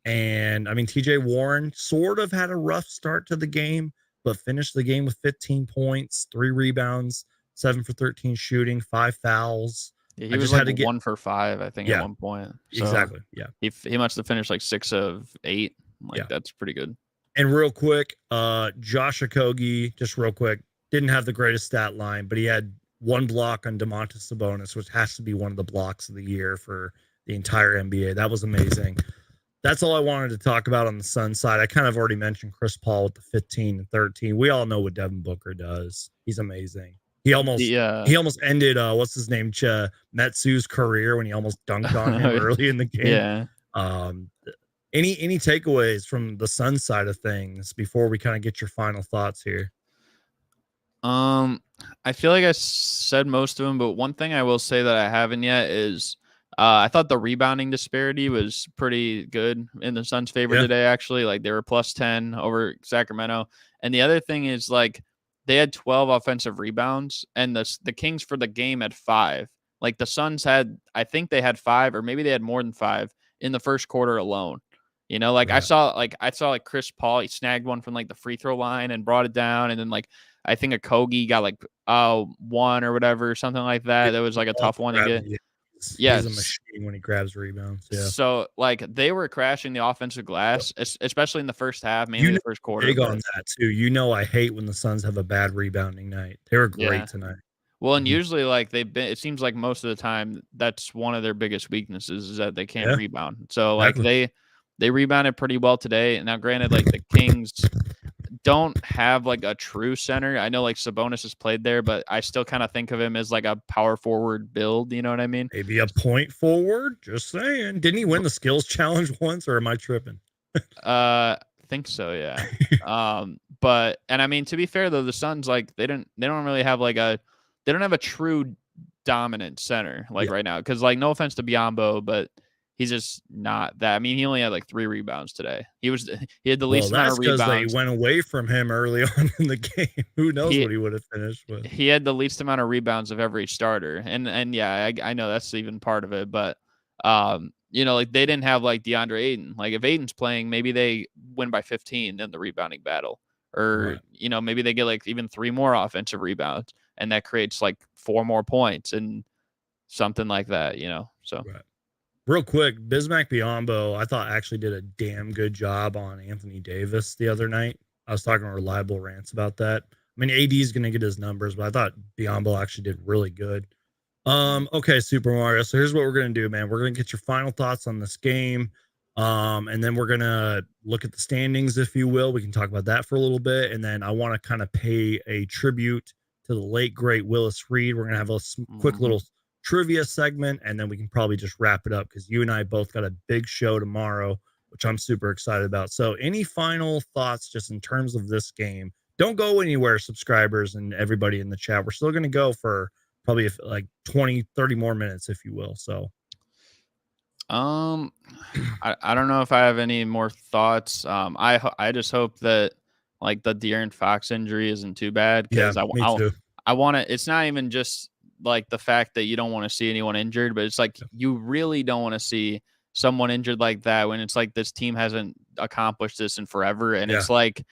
And I mean, TJ Warren sort of had a rough start to the game, but finished the game with 15 points, 3 rebounds, 7 for 13 shooting, 5 fouls. Yeah, I he was just like had to get, 1 for 5, I think, at yeah, one point. So exactly. Yeah. he must have finished like 6 of 8. Yeah. Like that's pretty good. And real quick, Josh Okogie, just real quick, didn't have the greatest stat line, but he had 1 block on Domantas Sabonis, which has to be one of the blocks of the year for the entire NBA. That was amazing. That's all I wanted to talk about on the Sun side. I kind of already mentioned Chris Paul with the 15 and 13. We all know what Devin Booker does. He's amazing. He almost ended what's his name, Metsu's career when he almost dunked on him early in the game. Yeah. Any takeaways from the Sun side of things before we kind of get your final thoughts here? I feel like I said most of them, but one thing I will say that I haven't yet is I thought the rebounding disparity was pretty good in the Suns' favor today, actually. Like they were plus 10 over Sacramento. And the other thing is like they had 12 offensive rebounds and the Kings for the game had 5. Like the Suns had, I think they had 5 or maybe they had more than 5 in the first quarter alone. You know, like I saw Chris Paul, he snagged one from like the free throw line and brought it down. And then like I think Okogie got like 1 or whatever, something like that. That was like a tough one to get. Yeah, he's a machine when he grabs rebounds. Yeah. So like they were crashing the offensive glass, especially in the first half, mainly the first quarter. Big on that too. I hate when the Suns have a bad rebounding night. They were great tonight. Well, and usually like it seems like most of the time that's one of their biggest weaknesses is that they can't rebound. So like they rebounded pretty well today. Now, granted, like the Kings don't have like a true center. I know like Sabonis has played there, but I still kind of think of him as like a power forward build. You know what I mean? Maybe a point forward. Just saying. Didn't he win the skills challenge once, or am I tripping? Think so, yeah. But I mean, to be fair though, the Suns like they don't really have like they don't have a true dominant center like Yeah. right now. Because like no offense to Biyombo, but he's just not that. I mean, he only had like 3 rebounds today. He had the Well, least amount that's of because they rebounds. went away from him early on in the game. Who knows He what he would have finished with? he had the least amount of rebounds of every starter, and yeah, I know that's even part of it, but you know, like they didn't have like DeAndre Ayton. Like if Ayton's playing, maybe they win by 15 in the rebounding battle, or Right. you know, maybe they get like even 3 more offensive rebounds, and that creates like 4 more points and something like that, you know. So Right. Real quick, Bismack Biyombo, I thought actually did a damn good job on Anthony Davis the other night. I was talking to Reliable Rants about that. I mean, AD is going to get his numbers, but I thought Biyombo actually did really good. Okay, Super Mario. So here's what we're gonna do, man. We're gonna get your final thoughts on this game. And then we're gonna look at the standings, if you will. We can talk about that for a little bit. And then I want to kind of pay a tribute to the late great Willis Reed. We're gonna have a quick mhm. little trivia segment, and then we can probably just wrap it up because you and I both got a big show tomorrow, which I'm super excited about. So, any final thoughts just in terms of this game? Don't go anywhere, subscribers and everybody in the chat. We're still gonna go for probably like 20, 30 more minutes, if you will. So, Um, I don't know if I have any more thoughts. I just hope that like the De'Aaron Fox injury isn't too bad yeah, because me too. I want to. It's not even just like the fact that you don't want to see anyone injured, but it's like you really don't want to see someone injured like that when it's like this team hasn't accomplished this in forever, and Yeah, it's like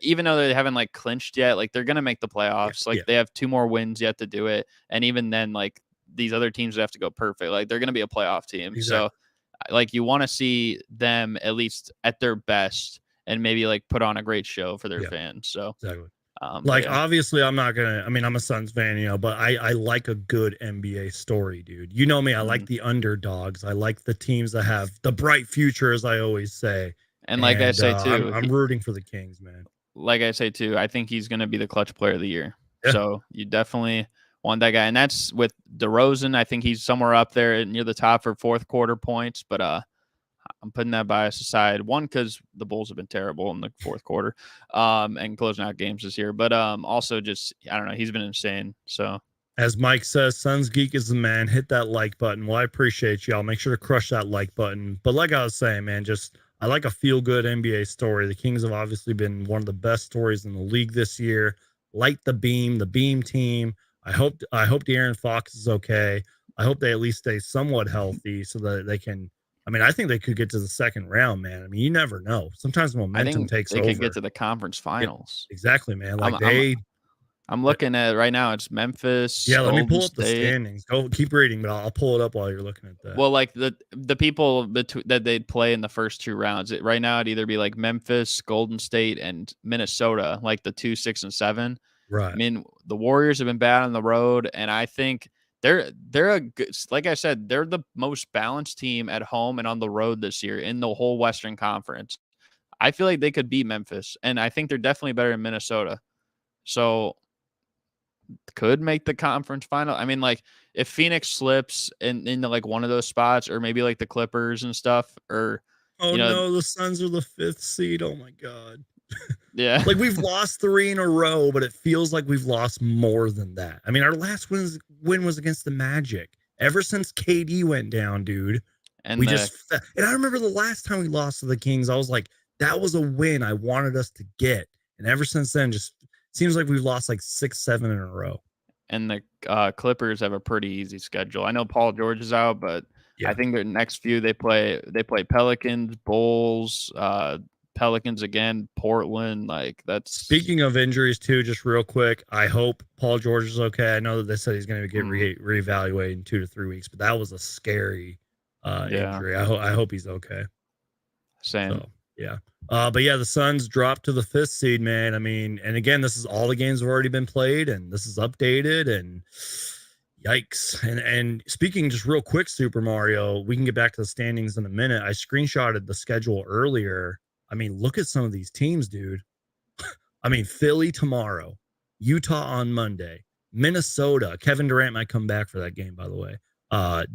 even though they haven't like clinched yet, like they're gonna make the yeah, playoffs. Like yeah, they have 2 more wins yet to do it, and even then, like these other teams would have to go perfect. Like they're gonna be a playoff team, so exactly. like you want to see them at least at their best and maybe like put on a great show for their Yeah, fans. So, exactly. but Like, yeah, obviously, I'm not gonna. I mean, I'm a Suns fan, but I like a good NBA story, dude. You know me. I like mhm. the underdogs. I like the teams that have the bright future, as I always say. And like I And say I'm too, I'm rooting for the Kings, man. I think he's going to be the clutch player of the year. Yeah, So you definitely want that guy, and that's with DeRozan. I think he's somewhere up there near the top for fourth quarter points, but I'm putting that bias aside. One, because the Bulls have been terrible in the fourth quarter, and closing out games this year. But also just I don't know, he's been insane. So as Mike says, Suns Geek is the man. Hit that like button. Well, I appreciate y'all. Make sure to crush that like button. But like I was saying, man, just I like a feel good NBA story. The Kings have obviously been one of the best stories in the league this year. Light the beam team. I hope De'Aaron Fox is okay. I hope they at least stay somewhat healthy so that they can. I mean, I think they could get to the second round, man. I mean, you never know. Sometimes I momentum think takes they could get over. to the conference Yeah, finals. exactly, man. I'm Like I'm they I'm looking at it right now. It's Memphis, yeah, let me Golden pull up the State. standings. Go keep reading, but I'll pull it up while you're looking at that. Well, like the people that they'd play in the first 2 rounds. Right now, it'd either be like Memphis, Golden State, and Minnesota, like the 2, 6, and 7. I Right. mean, the Warriors have been bad on the road, and I think they're a good, like I said, they're the most balanced team at home and on the road this year in the whole Western Conference. I feel like they could beat Memphis, and I think they're definitely better in Minnesota. So could make the conference final. I mean, like if Phoenix slips into like one of those spots, or maybe like the Clippers and stuff, or Oh you know, no, the Suns are the fifth seed. Oh my god. yeah, Like we've lost three in a row, but it feels like we've lost more than that. I mean, our last win was against the Magic. Ever since KD went down, dude, we and the just and I remember the last time we lost to the Kings, I was like, that was a win I wanted us to get. And ever since then, just seems like we've lost like 6, 7 in a row. Clippers have a pretty easy schedule. I know Paul George is out, but I Yeah. think their next few they play Pelicans, Bulls, Pelicans again, Portland. Like that's Speaking of injuries, too, just real quick, I hope Paul George is okay. I know that they said he's going to get mm, reevaluated in 2 to 3 weeks, but that was a scary yeah, injury. I hope he's okay. same. So yeah, but yeah, the Suns dropped to the fifth seed, man. I mean, and again, this is all the games have already been played, and this is updated, and yikes. And speaking just real quick, Super Mario, we can get back to the standings in a minute. I screenshotted the schedule earlier. I mean, look at some of these teams, dude. I mean, Philly tomorrow, Utah on Monday, Minnesota. Kevin Durant might come back for that game, by the way.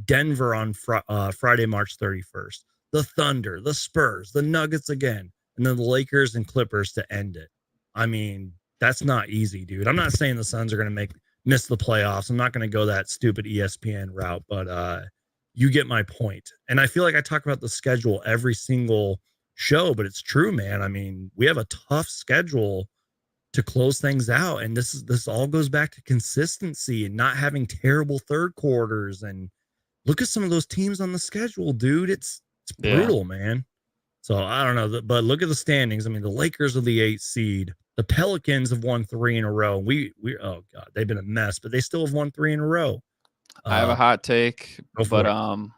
Denver on Friday, March 31st. The Thunder, the Spurs, the Nuggets again, and then the Lakers and Clippers to end it. I mean, that's not easy, dude. I'm not saying the Suns are going to miss the playoffs. I'm not going to go that stupid ESPN route, but you get my point. And I feel like I talk about the schedule every single show, but it's true, man. I mean, we have a tough schedule to close things out, and this all goes back to consistency and not having terrible third quarters. And look at some of those teams on the schedule, dude. It's brutal, man. So I don't know, but look at the standings. I mean, the Lakers are the 8th seed. The Pelicans have won 3 in a row. We oh god, they've been a mess, but they still have won 3 in a row. I have a hot take, but it.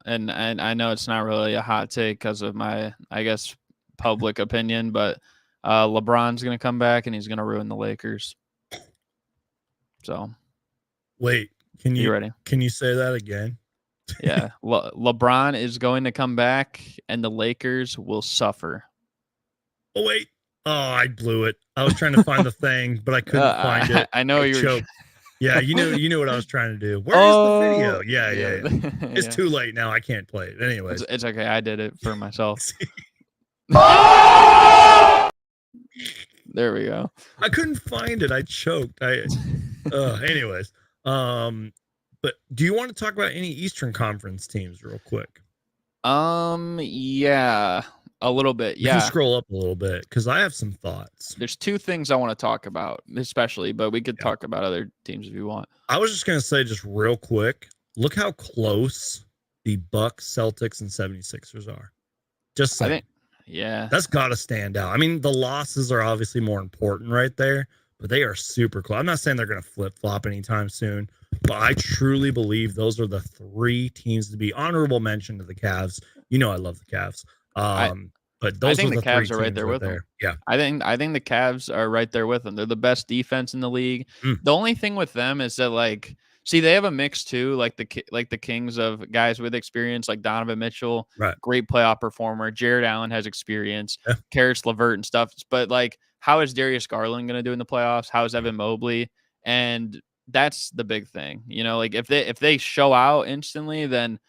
and I know it's not really a hot take because of my, I guess, public opinion, but LeBron's gonna come back and he's gonna ruin the Lakers. So wait, you ready? Can you say that again? Yeah, LeBron is going to come back and the Lakers will suffer. Oh wait, oh I blew it. I was trying to find the thing, but I couldn't find it. I know you were. Yeah, you knew what I was trying to do. Where's the video? Yeah. It's too late now. I can't play it. Anyways, it's okay. I did it for myself. There we go. I couldn't find it. I choked. Anyways, but do you want to talk about any Eastern Conference teams real quick? Yeah, a little bit. Yeah, you can scroll up a little bit because I have some thoughts. There's 2 things I want to talk about, especially, but we could talk about other teams if you want. I was just gonna say, just real quick, look how close the Bucks, Celtics, and 76ers are. Just saying. I think, yeah, that's got to stand out. I mean, the losses are obviously more important right there, but they are super close. I'm not saying they're going to flip-flop anytime soon, but I truly believe those are the 3 teams to be honorable mention to the Cavs. You know I love the Cavs. But those I think are the Cavs are right there with them. Yeah. I think the Cavs are right there with them. They're the best defense in the league. The only thing with them is that, like, see, they have a mix too, like the Kings of guys with experience, like Donovan Mitchell, right, great playoff performer. Jared Allen has experience, Karis LeVert and stuff. But like, how is Darius Garland going to do in the playoffs? How is Evan Mobley? And that's the big thing, you know. Like, if they show out instantly, then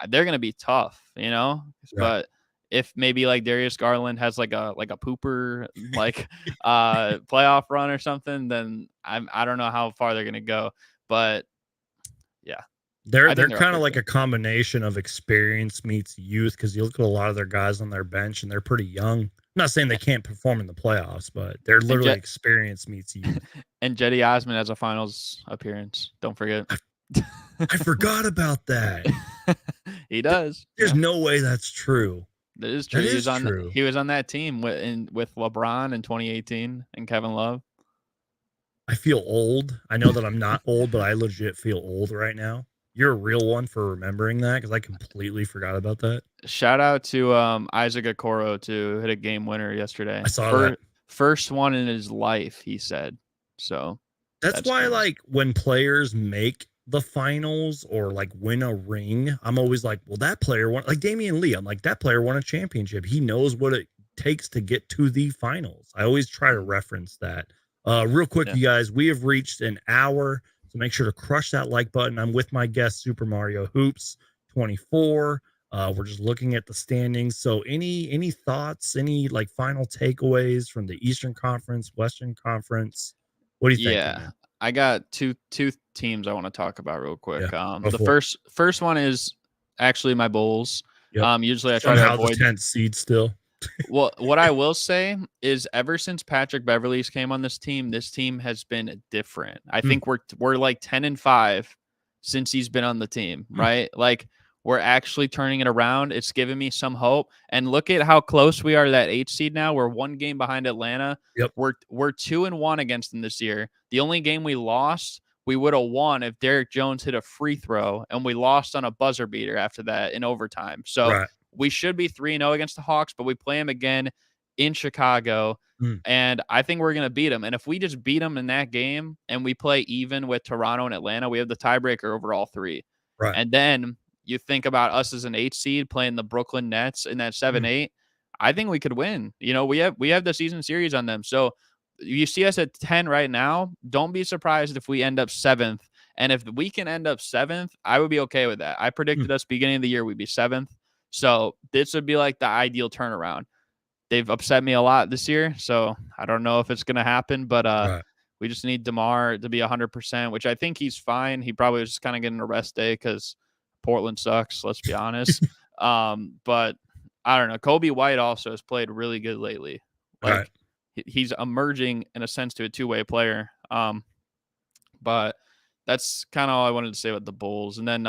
they're going to be tough, you know. Right. But if maybe like Darius Garland has like a pooper like playoff run or something, then I don't know how far they're going to go. But yeah, they're kind of like a combination of experience meets youth, because you look at a lot of their guys on their bench and they're pretty young. I'm not saying they can't perform in the playoffs, but they're literally experience meets youth. And Cedi Osman has a finals appearance. Don't forget. I forgot about that. He does. There's no way that's true. That is true. He was on that team with LeBron in 2018 and Kevin Love. I feel old. I know that I'm not old, but I legit feel old right now. You're a real one for remembering that, because I completely forgot about that. Shout out to Isaac Okoro to hit a game winner yesterday. I saw that. First one in his life, he said. So that's why crazy. Like, when players make the finals or like win a ring, I'm always like, well, that player won. Like Damian Lee, I'm like, that player won a championship. He knows what it takes to get to the finals. I always try to reference that. Real quick, you guys, we have reached an hour, so make sure to crush that like button. I'm with my guest, Super Mario Hoops 24. We're just looking at the standings. So any thoughts, any like final takeaways from the Eastern Conference, Western Conference? What do you think? Yeah, I got two teams I want to talk about real quick. The first one is actually my Bulls. Yep. Usually I try to avoid the 10th seed still. Well, what I will say is, ever since Patrick Beverley's came on this team has been different. I think we're like 10-5 since he's been on the team, right? Like, we're actually turning it around. It's given me some hope. And look at how close we are to that 8th seed now. We're 1 game behind Atlanta. Yep. We're 2-1 against them this year. The only game we lost, we would have won if Derek Jones hit a free throw, and we lost on a buzzer beater after that in overtime. So we should be 3-0 against the Hawks, but we play them again in Chicago, and I think we're going to beat them. And if we just beat them in that game and we play even with Toronto and Atlanta, we have the tiebreaker over all 3. Right. And then you think about us as an 8 seed playing the Brooklyn Nets in that 7-8. I think we could win. You know, we have the season series on them. So you see us at 10 right now. Don't be surprised if we end up 7th. And if we can end up 7th, I would be okay with that. I predicted us beginning of the year we'd be 7th. So this would be like the ideal turnaround. They've upset me a lot this year, so I don't know if it's going to happen, but We just need DeMar to be 100%, which I think he's fine. He probably was just kind of getting a rest day because Portland sucks, let's be honest. But I don't know. Kobe White also has played really good lately. Like, Right. he's emerging in a sense to a two-way player. But that's kind of all I wanted to say about the Bulls. And then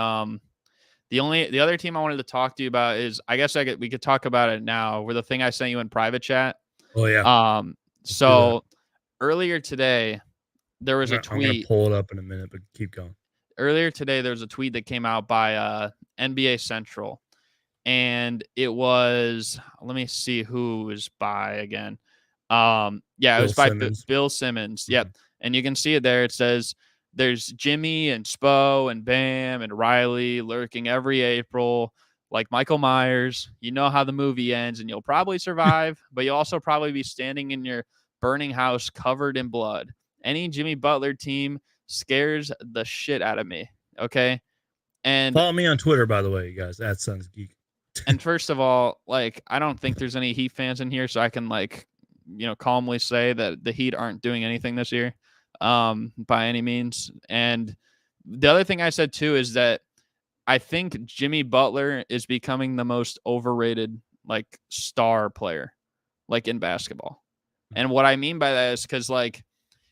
the other team I wanted to talk to you about is, I guess we could talk about it now. With the thing I sent you in private chat. Oh yeah. Let's do that. So earlier today, there was a I'm gonna tweet. pull it up in a minute, but keep going. Earlier today, there was a tweet that came out by NBA Central, and it was, let me see who it was by again. It was by Bill Simmons. Yep. And you can see it there. It says there's Jimmy and Spo and Bam and Riley lurking every April, like Michael Myers. You know how the movie ends, and you'll probably survive, but you'll also probably be standing in your burning house covered in blood. Any Jimmy Butler team scares the shit out of me. Okay. And follow me on Twitter, by the way, you guys, at Suns Geek. And first of all, like, I don't think there's any Heat fans in here, so I can, like, calmly say that the Heat aren't doing anything this year, by any means. And the other thing I said too is that I think Jimmy Butler is becoming the most overrated, like, star player, like, in basketball. And what I mean by that is because, like,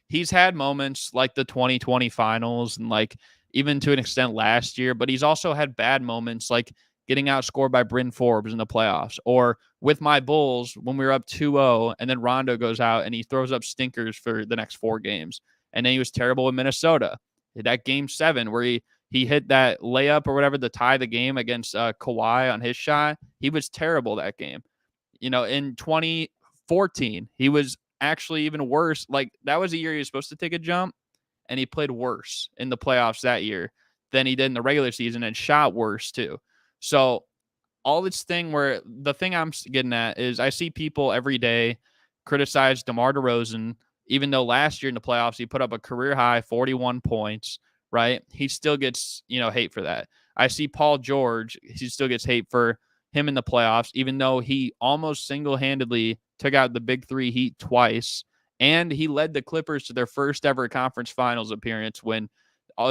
he's had moments like the 2020 finals and, like, even to an extent last year, but he's also had bad moments like getting outscored by Bryn Forbes in the playoffs, or with my Bulls when we were up 2-0 and then Rondo goes out and he throws up stinkers for the next 4 games. And then he was terrible in Minnesota. That game 7 where he hit that layup or whatever to tie the game against Kawhi on his shot. He was terrible that game. In 2014, he was actually even worse. Like, that was the year he was supposed to take a jump, and he played worse in the playoffs that year than he did in the regular season and shot worse too. So all this thing where the thing I'm getting at is I see people every day criticize DeMar DeRozan, even though last year in the playoffs he put up a career high 41 points, right? He still gets, hate for that. I see Paul George, he still gets hate for him in the playoffs, even though he almost single-handedly took out the big 3 Heat twice, and he led the Clippers to their first ever conference finals appearance when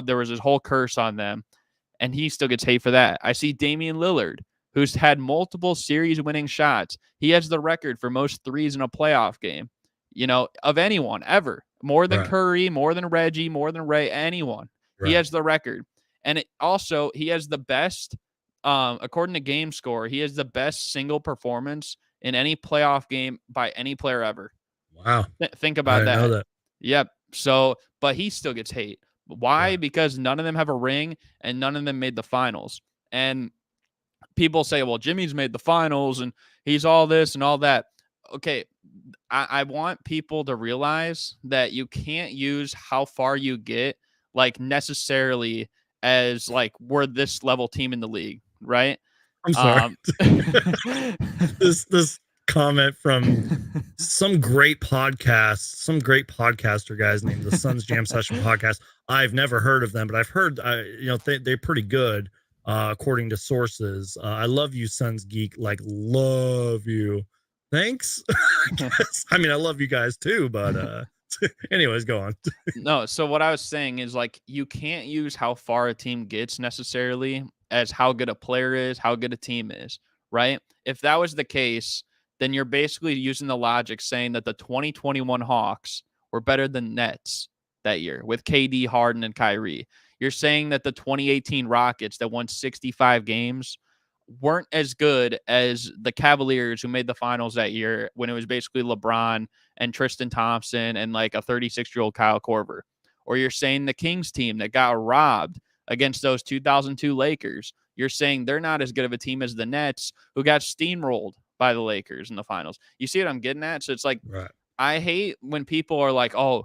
there was this whole curse on them, and he still gets hate for that. I see Damian Lillard, who's had multiple series-winning shots. He has the record for most threes in a playoff game, of anyone ever. More than Curry, more than Reggie, more than Ray, anyone. Right. He has the record. And he has the best, according to Game Score, he has the best single performance in any playoff game by any player ever. Wow. Think about that. I know that. Yep. So, but he still gets hate. Why? Yeah. Because none of them have a ring and none of them made the finals. And people say, well, Jimmy's made the finals and he's all this and all that. Okay. I want people to realize that you can't use how far you get, like, necessarily as, like, we're this level team in the league, right? I'm sorry. This comment from some great podcaster guys named the Suns Jam Session Podcast. I've never heard of them, but I've heard, they're pretty good, according to sources. I love you, Suns Geek. Like, love you. Thanks. I mean, I love you guys too, but anyways, go on. No, so what I was saying is, like, you can't use how far a team gets necessarily as how good a player is, how good a team is, right? If that was the case, then you're basically using the logic saying that the 2021 Hawks were better than Nets that year with KD, Harden, and Kyrie. You're saying that the 2018 Rockets that won 65 games weren't as good as the Cavaliers who made the finals that year when it was basically LeBron and Tristan Thompson and, like, a 36-year-old Kyle Korver. Or you're saying the Kings team that got robbed against those 2002 Lakers, you're saying they're not as good of a team as the Nets who got steamrolled by the Lakers in the finals. You see what I'm getting at? So it's like, right. I hate when people are like, oh,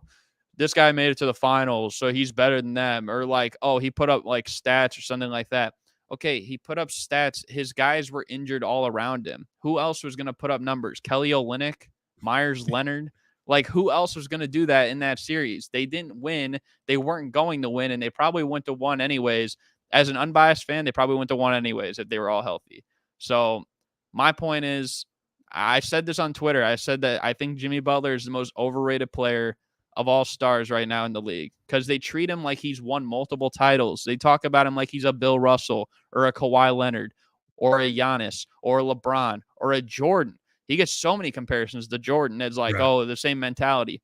this guy made it to the finals, so he's better than them. Or like, oh, he put up, like, stats or something like that. Okay, he put up stats. His guys were injured all around him. Who else was going to put up numbers? Kelly Olynyk, Myers Leonard? Like, who else was going to do that in that series? They didn't win. They weren't going to win, and they probably went to one anyways. As an unbiased fan, they probably went to one anyways if they were all healthy. So my point is, I said this on Twitter. I said that I think Jimmy Butler is the most overrated player of all stars right now in the league because they treat him like he's won multiple titles. They talk about him like he's a Bill Russell or a Kawhi Leonard or a Giannis or a LeBron or a Jordan. He gets so many comparisons to Jordan. It's like, Right. oh, the same mentality.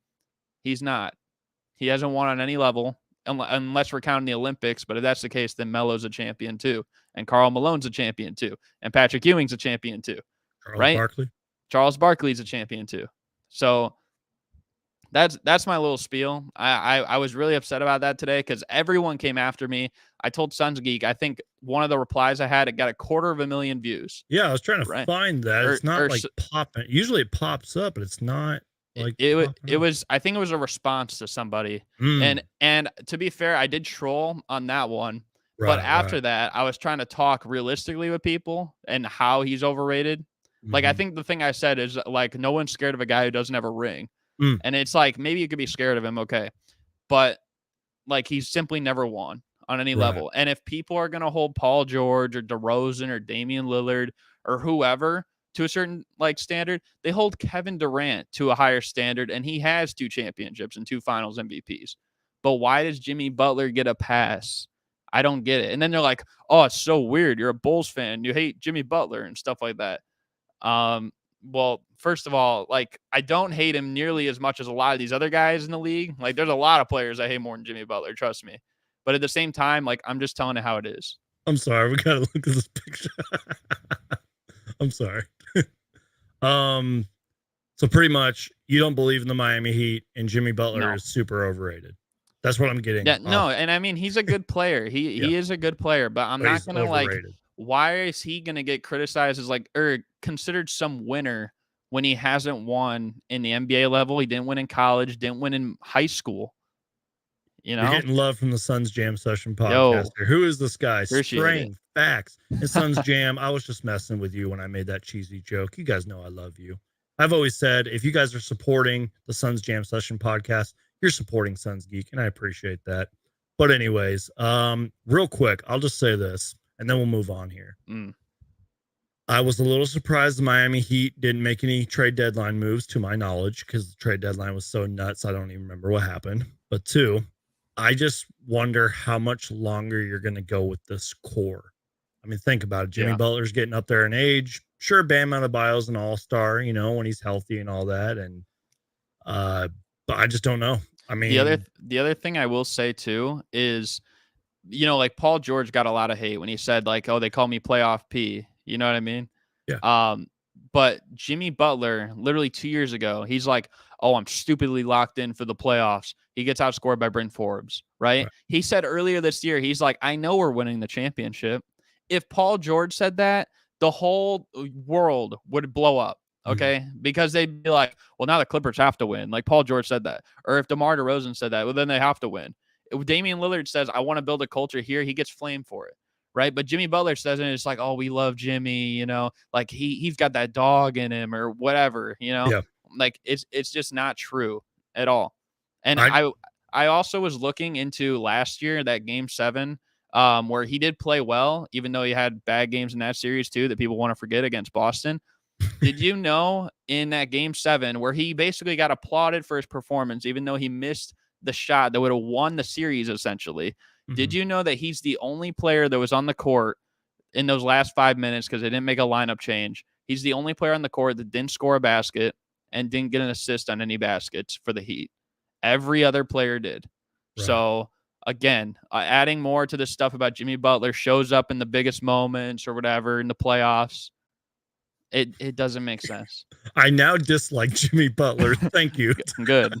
He's not. He hasn't won on any level unless we're counting the Olympics. But if that's the case, then Melo's a champion too. And Karl Malone's a champion too. And Patrick Ewing's a champion too. Charles Right? Barkley. Charles Barkley's a champion too. So that's my little spiel. I was really upset about that today because everyone came after me. I told Suns Geek, I think one of the replies I had, it got 250,000 views. Yeah, I was trying to Right. find that. It's not like popping. Usually it pops up, but it's not like it was. I think it was a response to somebody. And to be fair, I did troll on that one. But after that, I was trying to talk realistically with people and how he's overrated. Like, I think the thing I said is like, no one's scared of a guy who doesn't have a ring. And it's like, maybe you could be scared of him. Okay. But like, he's simply never won on any level. And if people are going to hold Paul George or DeRozan or Damian Lillard or whoever to a certain like standard, they hold Kevin Durant to a higher standard. And he has 2 championships and 2 finals MVPs. But why does Jimmy Butler get a pass? I don't get it. And then they're like, oh, it's so weird. You're a Bulls fan. You hate Jimmy Butler and stuff like that. Well, first of all, like, I don't hate him nearly as much as a lot of these other guys in the league. Like, there's a lot of players I hate more than Jimmy Butler, trust me. But at the same time, like, I'm just telling it how it is. I'm sorry, we gotta look at this picture. I'm sorry. So pretty much you don't believe in the Miami Heat and Jimmy Butler is super overrated. That's what I'm getting. Yeah, no, and I mean, he's a good player. He is a good player, but I'm not gonna like, why is he gonna get criticized as like, or considered some winner when he hasn't won in the NBA level? He didn't win in college, didn't win in high school. You know, you're getting love from the Suns Jam Session podcast. Who is this guy? Spraying facts. And Suns Jam, I was just messing with you when I made that cheesy joke. You guys know I love you. I've always said if you guys are supporting the Suns Jam Session podcast, you're supporting Suns Geek, and I appreciate that. But anyways, real quick, I'll just say this, and then we'll move on here. I was a little surprised the Miami Heat didn't make any trade deadline moves, to my knowledge, because the trade deadline was so nuts. I don't even remember what happened. But 2, I just wonder how much longer you're going to go with this core. I mean, think about it. Jimmy Butler's getting up there in age. Sure, Bam Adebayo's an all-star, you know, when he's healthy and all that. And but I just don't know. I mean, the other thing I will say too is, you know, like Paul George got a lot of hate when he said like, oh, they call me playoff P. You know what I mean? Yeah. But Jimmy Butler, literally 2 years ago, he's like, oh, I'm stupidly locked in for the playoffs. He gets outscored by Bryn Forbes, right? He said earlier this year, he's like, I know we're winning the championship. If Paul George said that, the whole world would blow up, okay? Because they'd be like, well, now the Clippers have to win. Like Paul George said that. Or if DeMar DeRozan said that, well, then they have to win. If Damian Lillard says, I want to build a culture here, he gets flamed for it. Right. But Jimmy Butler says, and it's like, oh, we love Jimmy, you know, like he's got that dog in him or whatever, you know, like it's just not true at all. And I also was looking into last year, that game 7, where he did play well, even though he had bad games in that series too, that people want to forget against Boston. Did you know in that game 7 where he basically got applauded for his performance, even though he missed the shot that would have won the series essentially? Did you know that he's the only player that was on the court in those last 5 minutes because they didn't make a lineup change? He's the only player on the court that didn't score a basket and didn't get an assist on any baskets for the Heat. Every other player did. So, again, adding more to this stuff about Jimmy Butler shows up in the biggest moments or whatever in the playoffs. It doesn't make sense. I now dislike Jimmy Butler. Thank you. Good.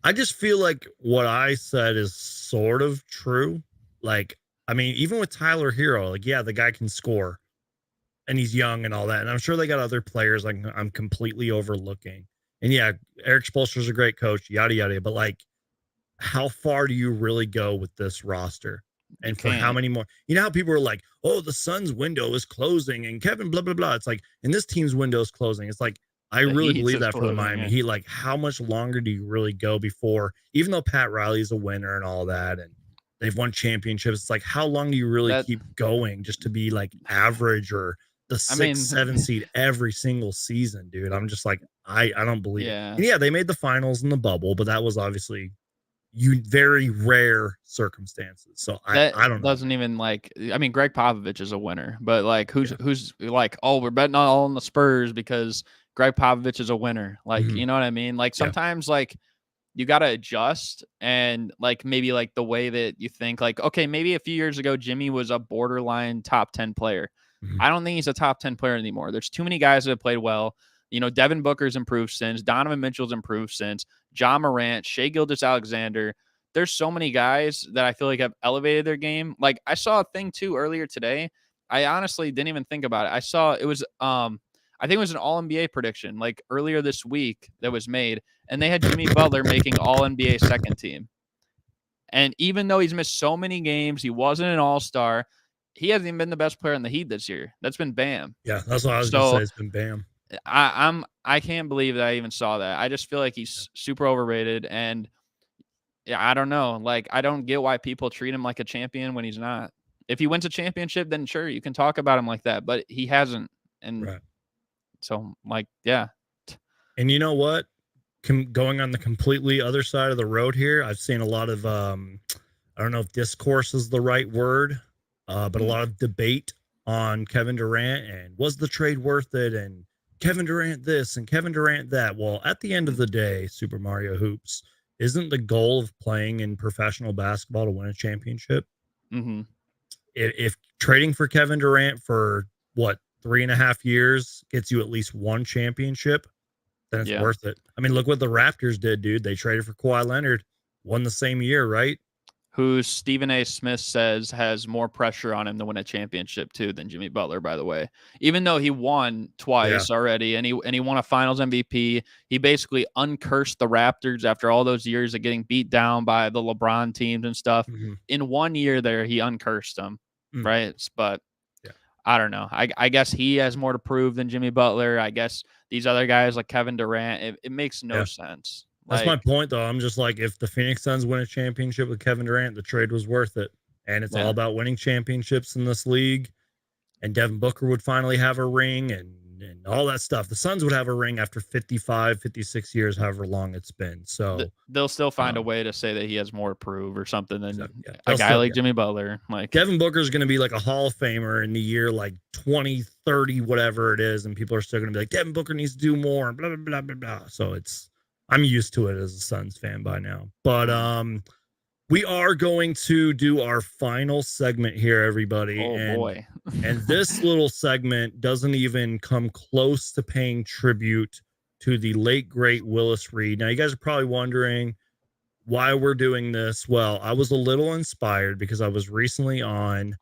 I just feel like what I said is sort of true. Like, I mean, even with Tyler Hero, like, yeah, the guy can score and he's young and all that. And I'm sure they got other players like I'm completely overlooking. And yeah, Eric Spoelstra's a great coach, yada, yada. But like, how far do you really go with this roster? And for how many more? You know how people are like, oh, the Suns window is closing and Kevin, blah, blah, blah. It's like, and this team's window is closing. It's like, I really believe that for the Miami Heat. Like, how much longer do you really go before, even though Pat Riley's a winner and all that, and they've won championships, it's like, how long do you really keep going just to be like average or the 6, 7 seed every single season, dude? I'm just like, I don't believe it. Yeah. And yeah, they made the finals in the bubble, but that was obviously very rare circumstances. So That I don't know. doesn't even like. I mean, Greg Popovich is a winner, but like, who's like, oh, we're betting all on the Spurs because Greg Popovich is a winner. Like, Mhm. you know what I mean? Like Yeah. sometimes like you got to adjust and like maybe like the way that you think like, okay, maybe a few years ago Jimmy was a borderline top 10 player. Mhm. I don't think he's a top 10 player anymore. There's too many guys that have played well. You know, Devin Booker's improved since, Donovan Mitchell's improved since, John Morant, Shea Gilgeous-Alexander. There's so many guys that I feel like have elevated their game. Like I saw a thing too earlier today. I honestly didn't even think about it. I saw it was I think it was an all NBA prediction like earlier this week that was made, and they had Jimmy Butler making all NBA second team. And even though he's missed so many games, he wasn't an all-star. He hasn't even been the best player in the Heat this year. That's been Bam. Yeah, that's what I was gonna say. So It's been Bam. I can't believe that I even saw that. I just feel like he's super overrated, and yeah, I don't know. Like I don't get why people treat him like a champion when he's not. If he wins a championship, then sure you can talk about him like that, but he hasn't. And Right. so like, yeah. And you know what? Going on the completely other side of the road here, I've seen a lot of I don't know if discourse is the right word, but a Mm, lot of debate on Kevin Durant and was the trade worth it, and Kevin Durant this and Kevin Durant that. Well, at the end of mm, the day, Super Mario Hoops, isn't the goal of playing in professional basketball to win a championship? mhm. If trading for Kevin Durant for what 3.5 years gets you at least one championship, then it's Yeah. worth it. I mean, look what the Raptors did, dude. They traded for Kawhi Leonard, won the same year, right? Who Stephen A. Smith says has more pressure on him to win a championship too than Jimmy Butler, by the way. Even though he won Yeah. twice already and he won a finals MVP, he basically uncursed the Raptors after all those years of getting beat down by the LeBron teams and stuff. Mhm. In 1 year there, he uncursed them. Mm. Right. But Yeah. I don't know. I guess he has more to prove than Jimmy Butler. I guess these other guys like Kevin Durant, it makes no Yeah. sense. That's my Like, point, though. I'm just like, if the Phoenix Suns win a championship with Kevin Durant, the trade was worth it. And it's all yeah. about winning championships in this league. And Devin Booker would finally have a ring and all that stuff. The Suns would have a ring after 55, 56 years, however long it's been. So They'll still find a um, way to say that he has more to prove or something than exactly, yeah. a They'll guy still, like yeah. Jimmy Butler. Like, Devin Booker is going to be like a Hall of Famer in the year like 2030, whatever it is. And people are still going to be like, Devin Booker needs to do more, blah, blah, blah, blah, blah. So I'm used to it as a Suns fan by now. But we are going to do our final segment here, everybody. oh boy. And this little segment doesn't even come close to paying tribute to the late, great Willis Reed. Now, you guys are probably wondering why we're doing this. Well, I was a little inspired because I was recently on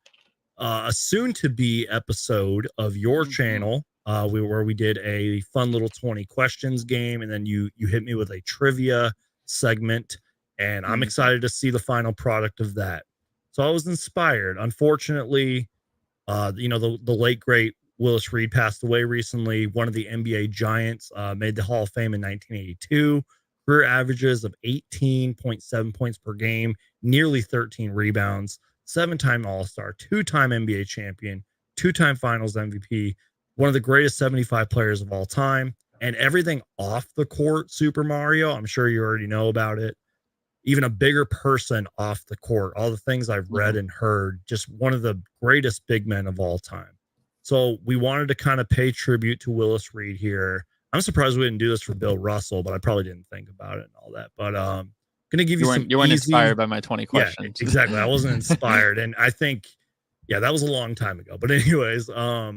a soon to be episode of your Mhm. channel where we did a fun little 20 questions game, and then you hit me with a trivia segment, and I'm Mhm. excited to see the final product of that. So I was inspired. Unfortunately, the late great Willis Reed passed away recently. One of the NBA giants, made the Hall of Fame in 1982. Career averages of 18.7 points per game, nearly 13 rebounds, 7-time All-Star, 2-time NBA champion, 2-time Finals MVP, one of the greatest 75 players of all time, and everything off the court. Super Mario, I'm sure you already know about it. Even a bigger person off the court, all the things I've read Mhm. and heard, just one of the greatest big men of all time. So we wanted to kind of pay tribute to Willis Reed here. I'm surprised we didn't do this for Bill Russell, but I probably didn't think about it and all that. But gonna give you some You weren't easy. inspired by my 20 Yeah, questions. exactly. I wasn't inspired. And I think, yeah, that was a long time ago. But anyways, I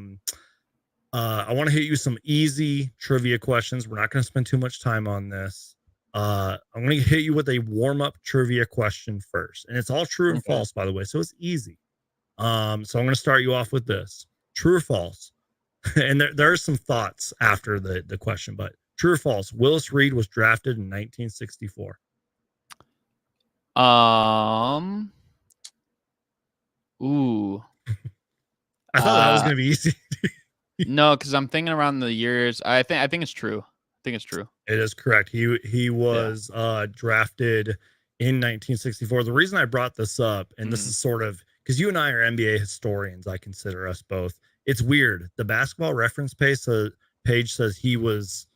want to hit you some easy trivia questions. We're not going to spend too much time on this. I'm going to hit you with a warm up trivia question first. And it's all true and Okay. false, by the way. So it's easy. So I'm going to start you off with this: true or false? And there are some thoughts after the question, but true or false? Willis Reed was drafted in 1964. Um. Ooh. I thought that was Uh. going to be easy. No, because I'm thinking around the years. I think it's true. I think it's true. It is correct. He Yeah. was drafted in 1964. The reason I brought this up, and this Mhm. is sort of because you and I are NBA historians, I consider us both. It's weird. The basketball reference page says he was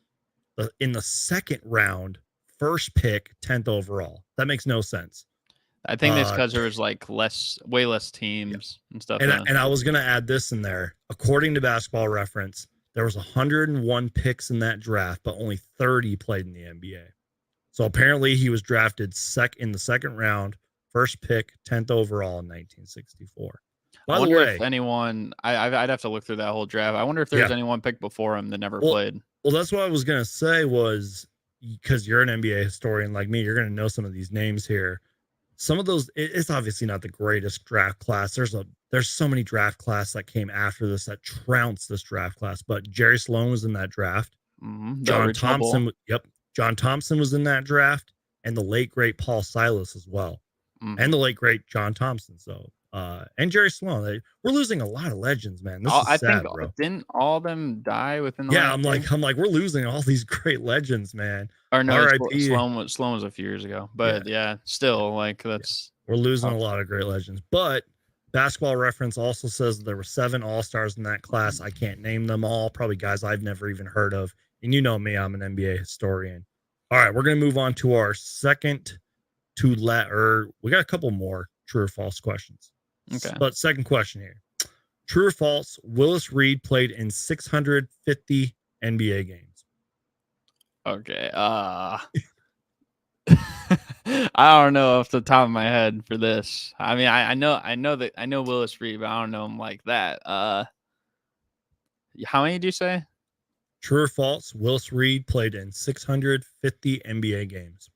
in the second round, first pick, 10th overall. That makes no sense. I think that's because there was like way less Yeah. teams and stuff. And I was going to add this in there. According to Basketball Reference, there was 101 picks in that draft, but only 30 played in the NBA. So apparently he was drafted in the second round, first pick, 10th overall in 1964. By I the wonder way, if anyone. I'd have to look through that whole draft. I wonder if there's anyone picked before him that never played. Well, that's what I was going to say was, because you're an NBA historian like me, you're going to know some of these names here. Some of those, it's obviously not the greatest draft class. There's so many draft class that came after this that trounced this draft class. But Jerry Sloan was in that draft. John Thompson, John Thompson was in that draft, and the late great Paul Silas as well, and the late great John Thompson. So, and Jerry Sloan. We're losing a lot of legends, man. This is sad, bro. Didn't all of them die within the? Yeah, I'm like, we're losing all these great legends, man. Or no, R.I.P. Sloan was a few years ago, but yeah still, like that's we're losing a lot of great legends. But Basketball Reference also says there were 7 All-Stars in that class. I can't name them all. Probably guys I've never even heard of. And you know me, I'm an NBA historian. All right, we're gonna move on to our second we got a couple more true or false questions. Okay. But second question here. True or false, Willis Reed played in 650 NBA games. Okay. I don't know off the top of my head for this. I mean, I know Willis Reed, but I don't know him like that. How many do you say? True or false, Willis Reed played in 650 NBA games.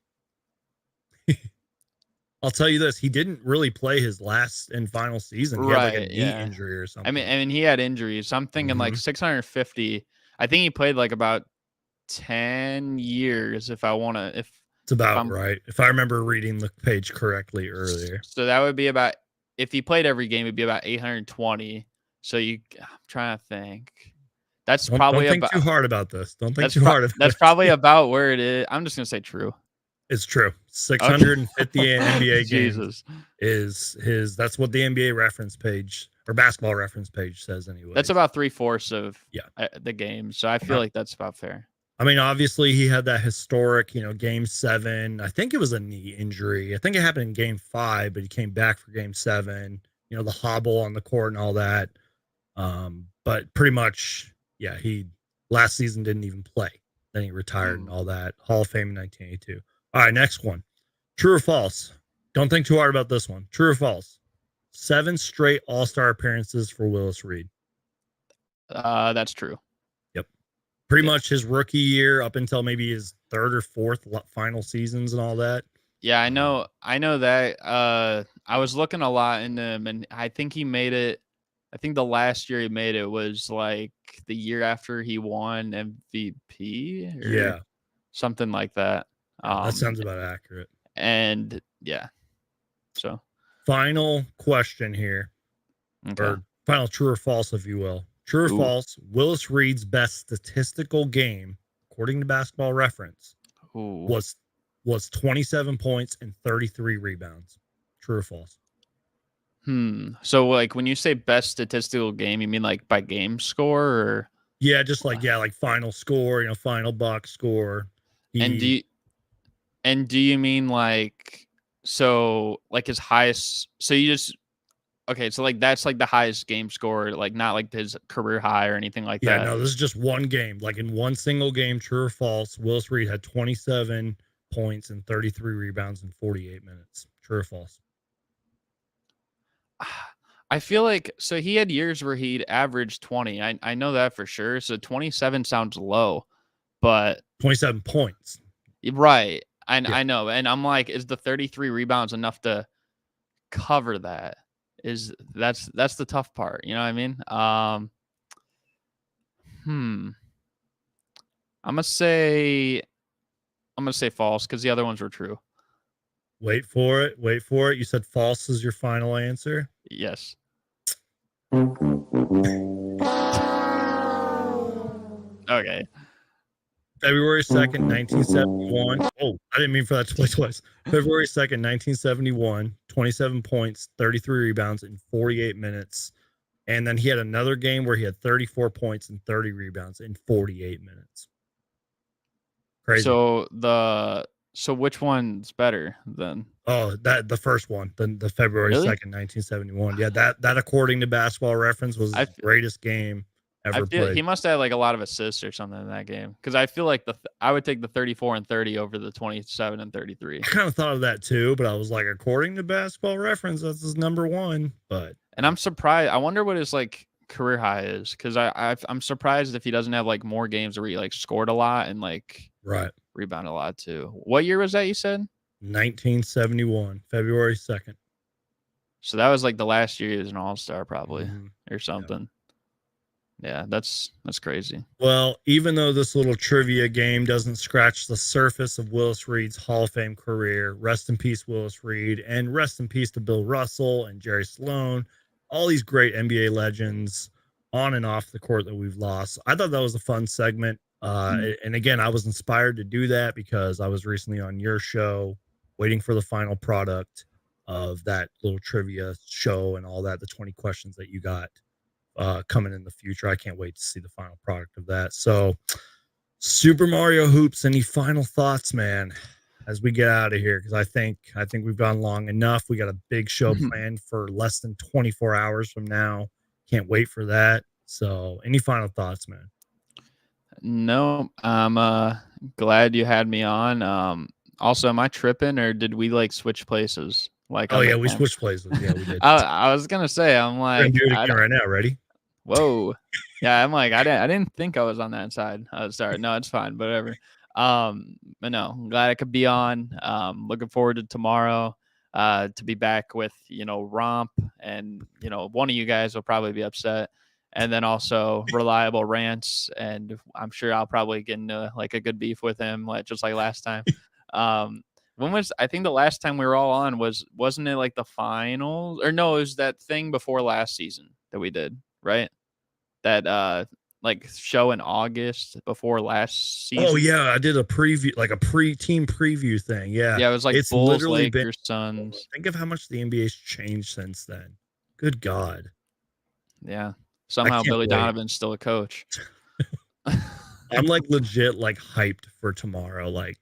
I'll tell you this, he didn't really play his last and final season. He had like a knee injury or something. I mean he had injuries. So I'm thinking like 650. I think he played like about 10 years it's about right. If I remember reading the page correctly earlier. So that would be about, if he played every game, it'd be about 820. So I'm trying to think. Don't think too hard about this. Don't think too hard about That's probably about where it is. I'm just gonna say true. It's true. 650 NBA games is that's what the NBA reference page or Basketball Reference page says anyway. That's about 3/4 of the game. So I feel like that's about fair. I mean, obviously he had that historic, game 7. I think it was a knee injury. I think it happened in game 5, but he came back for game 7, the hobble on the court and all that. But pretty much, he last season didn't even play. Then he retired and all that. Hall of Fame in 1982. All right, next one. True or false? Don't think too hard about this one. True or false? 7 straight All-Star appearances for Willis Reed. That's true. Yep. Pretty much his rookie year up until maybe his 3rd or 4th final seasons and all that. Yeah, I know that. I was looking a lot into him, and I think he made it. I think the last year he made it was like the year after he won MVP or something like that. That sounds about accurate. And so final question here, or final true or false, if you will. True or false, Willis Reed's best statistical game, according to Basketball Reference, was 27 points and 33 rebounds. True or false? So like when you say best statistical game, you mean like by game score or? Yeah, just like final score, final box score. And do you mean like, so like his highest, so you just, okay, so like that's like the highest game score, like not like his career high or anything like that. Yeah, no, this is just one game. Like in one single game, true or false, Willis Reed had 27 points and 33 rebounds in 48 minutes. True or false? I feel like, so he had years where he'd average 20. I know that for sure. So 27 sounds low, but 27 points. Right. I know. And I'm like, is the 33 rebounds enough to cover that? That's the tough part. You know what I mean? I'm gonna say false because the other ones were true. Wait for it. You said false is your final answer? Yes. Okay. February 2nd, 1971. Oh, I didn't mean for that to play twice. February 2nd, 1971, 27 points, 33 rebounds in 48 minutes. And then he had another game where he had 34 points and 30 rebounds in 48 minutes. Crazy. So which one's better then? Oh, the first one, the February Really? 2nd, 1971. Yeah, that according to Basketball Reference was I the greatest game I ever feel played. he must have like a lot of assists or something in that game because I feel like I would take the 34 and 30 over the 27 and 33. I kind of thought of that too, but I was like, according to Basketball Reference, that's his number one. But And I'm surprised. I wonder what his like career high is because I'm surprised if he doesn't have like more games where he like scored a lot and like right, rebounded a lot too. What year was that you said? 1971, February 2nd. So that was like the last year he was an all-star probably or something. Yep. Yeah, that's crazy. Well, even though this little trivia game doesn't scratch the surface of Willis Reed's Hall of Fame career, rest in peace, Willis Reed, and rest in peace to Bill Russell and Jerry Sloan, all these great NBA legends on and off the court that we've lost. I thought that was a fun segment. And again, I was inspired to do that because I was recently on your show waiting for the final product of that little trivia show and all that, the 20 questions that you got coming in the future. I can't wait to see the final product of that. So Super Mario Hoops, any final thoughts, man, as we get out of here? Because I think we've gone long enough. We got a big show planned for less than 24 hours from now. Can't wait for that. So any final thoughts, man? No, I'm glad you had me on. Also, am I tripping or did we like switch places? Like, oh yeah, we switched places. Yeah, we did. I was gonna say, I'm like, we're gonna do it again right now. Ready? Whoa. Yeah, I'm like, I didn't think I was on that side. Sorry. No, it's fine. Whatever. But no, I'm glad I could be on. Looking forward to tomorrow. To be back with, Romp and, one of you guys will probably be upset. And then also reliable rants. And I'm sure I'll probably get into like a good beef with him, like just like last time. I think the last time we were all on wasn't it like the finals or no, it was that thing before last season that we did, right? That like show in August before last season. Oh yeah, I did a preview, like a pre-team preview thing. Yeah. Yeah, it was like it's Bulls, literally Lakers, Suns. Think of how much the NBA's changed since then. Good God. Yeah. Somehow Billy Donovan's still a coach. I'm like legit like hyped for tomorrow. Like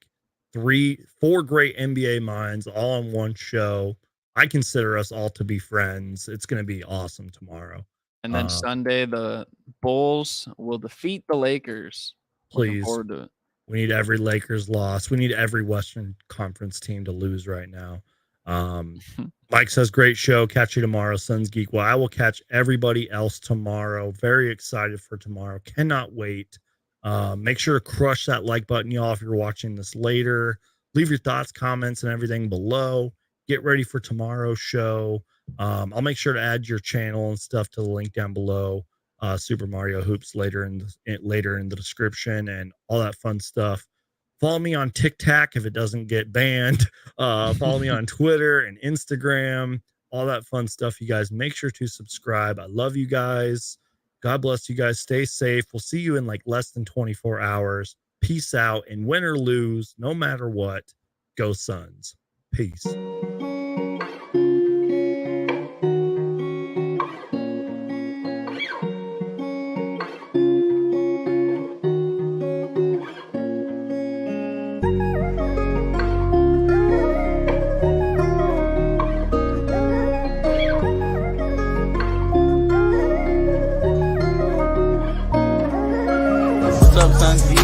4 great NBA minds all on one show. I consider us all to be friends. It's going to be awesome tomorrow. And then Sunday, the Bulls will defeat the Lakers. Please. Looking forward to it. We need every Lakers loss. We need every Western Conference team to lose right now. Mike says, great show. Catch you tomorrow, Suns Geek. Well, I will catch everybody else tomorrow. Very excited for tomorrow. Cannot wait. Make sure to crush that like button, y'all, if you're watching this later. Leave your thoughts, comments, and everything below. Get ready for tomorrow's show. I'll make sure to add your channel and stuff to the link down below. Super Mario Hoops later in the description and all that fun stuff. Follow me on TikTok if it doesn't get banned. Follow me on Twitter and Instagram, all that fun stuff. You guys make sure to subscribe. I love you guys. God bless you guys. Stay safe. We'll see you in like less than 24 hours. Peace out. And win or lose, no matter what, go Suns. Peace. Suns Geek.